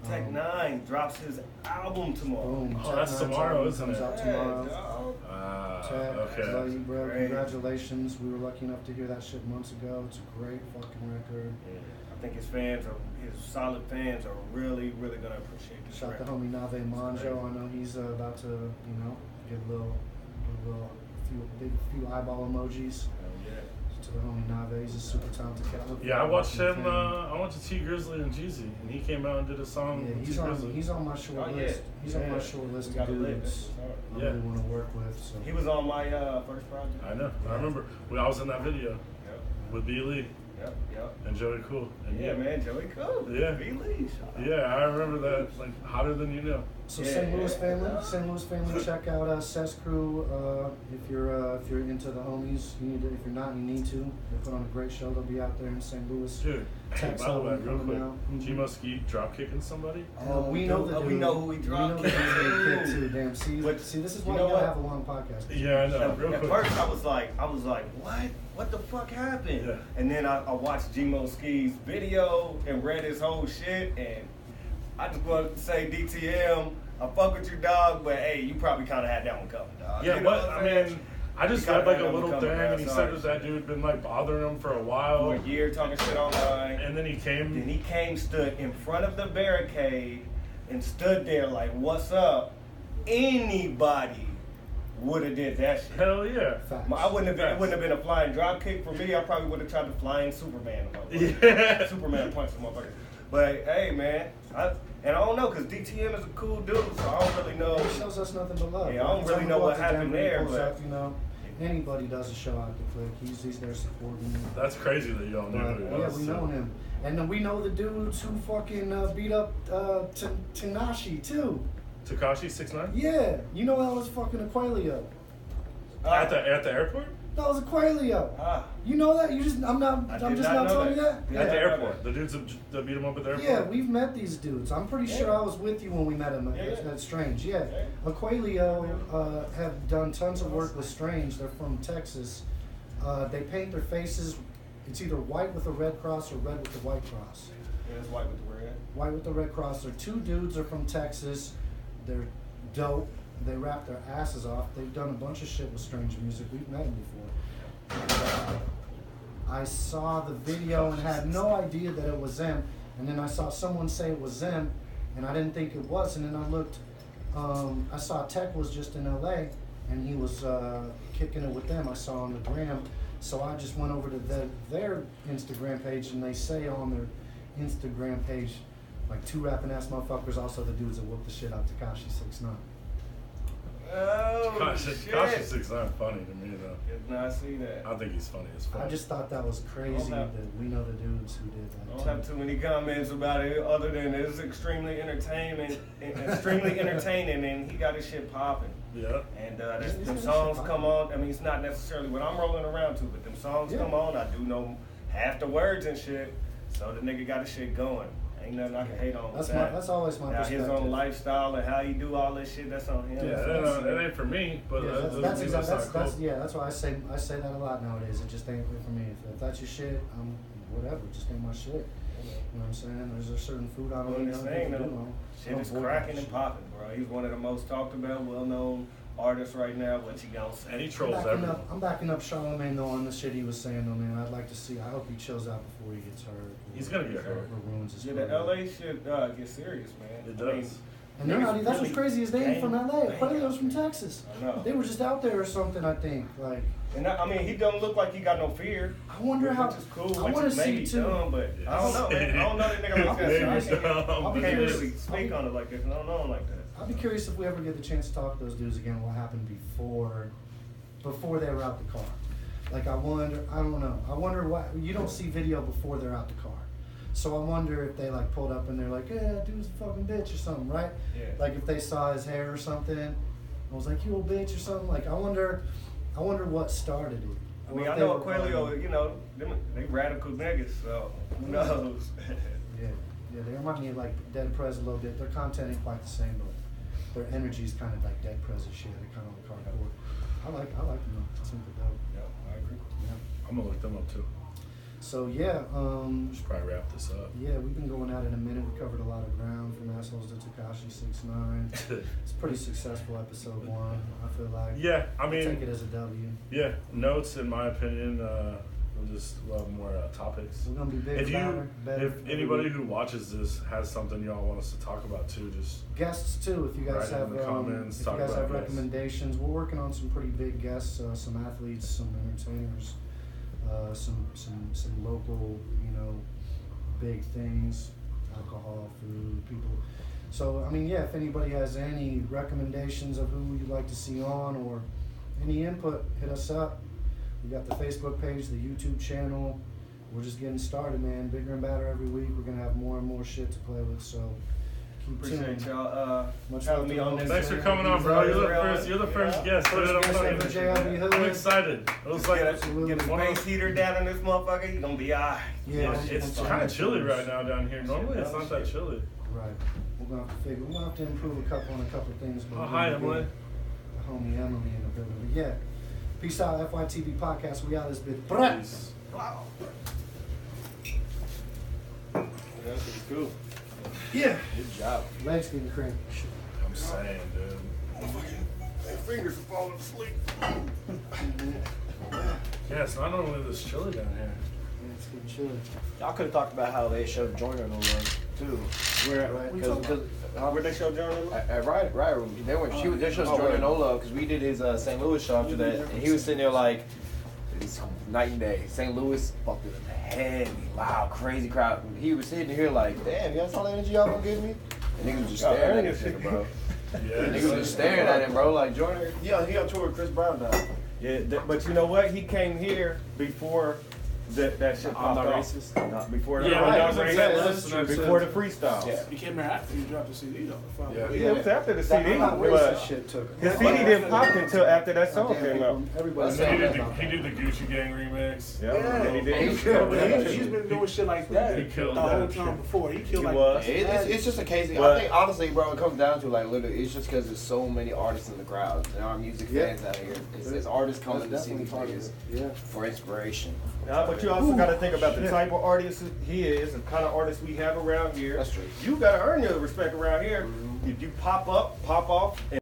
Tech Um, 9 drops his album tomorrow. Boom. Oh, Tech that's Nine's tomorrow, album isn't comes it? out Yeah, tomorrow. dog. Tech, Okay. love you, bro. Great. Congratulations. We were lucky enough to hear that shit months ago. It's a great fucking record. I think his solid fans are really, really gonna appreciate this Shout the record. homie Nave Manjo. I know he's about to, give a few eyeball emojis Hell yeah. to the homie Nave. He's a super talented cat. Look Yeah, I forward watched to him. him. I went to T Grizzly and Jeezy, and he came out and did a song Yeah, with he's T on. Grizzly. He's on my short Oh, yeah. list. He's on my Yeah. short list We of got a list. dudes That's I Yeah. really want to work with. So He was on my first project. I know. I remember when I was in that video Yep, with B. Lee yep. and Joey Cool. And Yeah, man, Joey Cool. Yeah. B-Lee. shout out. Yeah, I remember that. Like hotter than you know. So Yeah, St. Louis yeah. family, St. Louis family, check out Cess Crew. If you're into the homies, you need to. If you're not, you need to. They put on a great show. They'll be out there in St. Louis. Dude, hey, Tech's by the way, album real coming quick, out. G Muskie drop kicking somebody. We know the dude. We know who he We dropped. know the dude they kicked too. Damn. See, But this is you why know you gotta what? have a long podcast. Yeah, I know. At, Real at quick. first, I was like, what? What the fuck happened? Yeah. And then I watched G-Mo Ski's video and read his whole shit, and I just want to say, DTM, I fuck with you, dog, but hey, you probably kind of had that one coming, dog. Yeah, You know but what I I'm saying? mean, I just He kinda read like a ended up little becoming thing, a and he mass said that artist. that dude had been like bothering him for a while, For a year talking shit online. and then he came. Then he came, stood in front of the barricade, and stood there like, "What's up?" Anybody would have did that shit. Hell yeah. Facts. I wouldn't have been. It wouldn't have been a flying drop kick for me. I probably would have tried to fly in Superman. Yeah. Superman punch the motherfucker. But hey, man, I don't know because DTM is a cool dude, so I don't really know. He shows us nothing but love. Yeah, I don't Every time really we know go what out to happened Denver, he there, pulls but- up, you know, anybody does a show out the click, he's there supporting. That's crazy that y'all knew who he Yeah, was. we know him. And then we know the dudes who fucking beat up Tanashi too. Tekashi 6ix9ine? Yeah, you know that was fucking Aquilio. At the airport? That was Aquilio. You know that? I'm I just did now not know telling you that. that? At the Yeah. airport. The dudes that beat him up at the airport? Yeah, we've met these dudes. I'm pretty sure Yeah. I was with you when we met him. Yeah, yeah. That's Strange. Yeah. Yeah. Aquilio have done tons of work with Strange. They're from Texas. They paint their faces. It's either white with a red cross or red with the white cross. Yeah, it's white with the red. White with the red cross. They're two dudes. They're from Texas. They're dope. They rap their asses off. They've done a bunch of shit with Strange Music. We've met them before. And, I saw the video and had no idea that it was them. And then I saw someone say it was them, and I didn't think it was. And then I looked. I saw Tech was just in LA, and he was kicking it with them. I saw on the gram. So I just went over to their Instagram page, and they say on their Instagram page, like, two rapping ass motherfuckers, also the dudes that whooped the shit out of Tekashi 6ix9ine. Oh Tekashi shit! 6ix9ine funny to me though. Did not see that. I think he's funny as fuck. I just thought that was crazy that we know the dudes who did I that. don't have too many comments about it other than it's extremely entertaining, and he got his shit popping. Yeah. And He's them got his songs shit come popping. on. I mean, it's not necessarily what I'm rolling around to, but them songs Yeah. come on. I do know half the words and shit, so the nigga got his shit going. Ain't nothing I can hate on with that. That's always my Now perspective. his own lifestyle and how he do all this shit, that's on him. Yeah, it ain't for me, but Yeah, that that's doesn't mean exactly, it's not cool. that's why I say that a lot nowadays. It just ain't for me. If that's your shit, whatever. It just ain't my shit. You know what I'm saying? There's a certain food I don't Doing eat. this other thing, people though. do know. Shit I is don't avoid cracking that and shit. popping, bro. He's one of the most talked about, well-known artists right now. What you gonna say? And he trolls everyone. I'm backing up Charlamagne though on the shit he was saying though, man. I'd like to see. I hope he chills out before he gets hurt. He's gonna get hurt. Or ruins his Yeah, the career. LA shit get serious, man. It I mean, does. And they're not. niggas That's what's really crazy. Is they ain't from gang LA. bang Aquilio's out from there. Texas. I know. They were just out there or something. I think. Like, And I mean, he don't look like he got no fear. I wonder how. Which is cool. I Which want is to see maybe too. dumb, but I don't know, man. I don't know that nigga like that. Maybe So dumb, I but can't it is. really speak on it like this. I don't know him like that. I'd be curious if we ever get the chance to talk to those dudes again. What happened before they were out the car? Like, I don't know. I wonder why you don't see video before they're out the car. So I wonder if they like pulled up and they're like, yeah, that dude's a fucking bitch or something, right? Yeah. Like if they saw his hair or something, and was like, you old bitch or something. Like I wonder what started it. I Or mean, if I they know were Aquilio, fucking- you know, they radical niggas, so who knows? Yeah, they remind me of like Dead Prez a little bit. Their content ain't quite the same, but their energy is kind of like Dead Prez and shit. They're kind of like hardcore. I like them though. I think they're dope. Yeah, I agree. Yeah. I'm gonna look them up too. So yeah, Should probably wrap this up. yeah, we've been going at it a minute. We covered a lot of ground from assholes to Tekashi 6ix9ine. It's a pretty successful episode one. I feel like. Yeah, I I'll mean, take it as a W. yeah, notes in my opinion. We'll have more topics. We're gonna be big. If anybody who watches this has something y'all want us to talk about too, just guests too, if you guys Write in have the comments, if you talk guys have about guests. recommendations, we're working on some pretty big guests, some athletes, some entertainers, some local, big things, alcohol, food, people. So I mean, yeah, if anybody has any recommendations of who you'd like to see on or any input, hit us up. We got the Facebook page, the YouTube channel. We're just getting started, man. Bigger and better every week. We're gonna have more and more shit to play with. So keep Appreciate tuned. y'all Much having love me to on all. this. thanks for coming on, bro. You're the first Yeah. guest. dude. First I'm guest like- ever, JLB Hood. I'm excited. It was like Get a space heater down in this motherfucker, you gonna be alright. Yeah, it's kind of chilly right now down here. Normally it's not that chilly. Right. We're gonna have to figure. We're gonna have to improve a couple of things. But Oh, we're hi, gonna Emily. get the homie Emily in the building. But yeah. Peace out, FYTV podcast. We out this bitch. Brah. Peace. Wow. That's cool. Yeah. Good job. Legs getting cramped. I'm saying, dude. fingers are falling asleep. Yeah, it's not normally this chilly down here. Yeah, it's getting chilly. Y'all could have talked about how they showed Joyner no love too. Where? Right. Where'd they show John? Right. They were. They showed Joyner no love because we did his St. Louis show after that, and he was sitting there like, it's night and day. St. Louis fucking heavy, loud, crazy crowd. He was sitting here like, damn, y'all saw the energy y'all gonna give me? And niggas was just staring at this nigga, bro. Yeah, Niggas was just staring at him, bro. Like Joyner. Yeah, he on tour with Chris Brown now. Yeah, but you know what? He came here before that shit I'm popped not off. racist. Not before Yeah, the right. I'm not That's racist. true, too. Before the freestyle. Yeah. He came here after you dropped the CD though. Yeah. Yeah, it was after the CD, That not but racist shit took. his CD didn't pop until after that song came out. Everybody And said then that. he did the Gucci Gang remix. Yeah, Yeah. and he did. He killed But that. he's been doing shit like that He killed the whole that time shit. before. He killed He like was. It's just a case. But- I think honestly, bro, it comes down to like literally, it's just because there's so many artists in the crowd. There are music Yeah. fans out here. It's artists coming to That's see these definitely part of niggas it. Yeah. for inspiration. But you also got to think about the type of artist he is, the kind of artist we have around here. That's true. You got to earn your respect around here. If you pop up, pop off,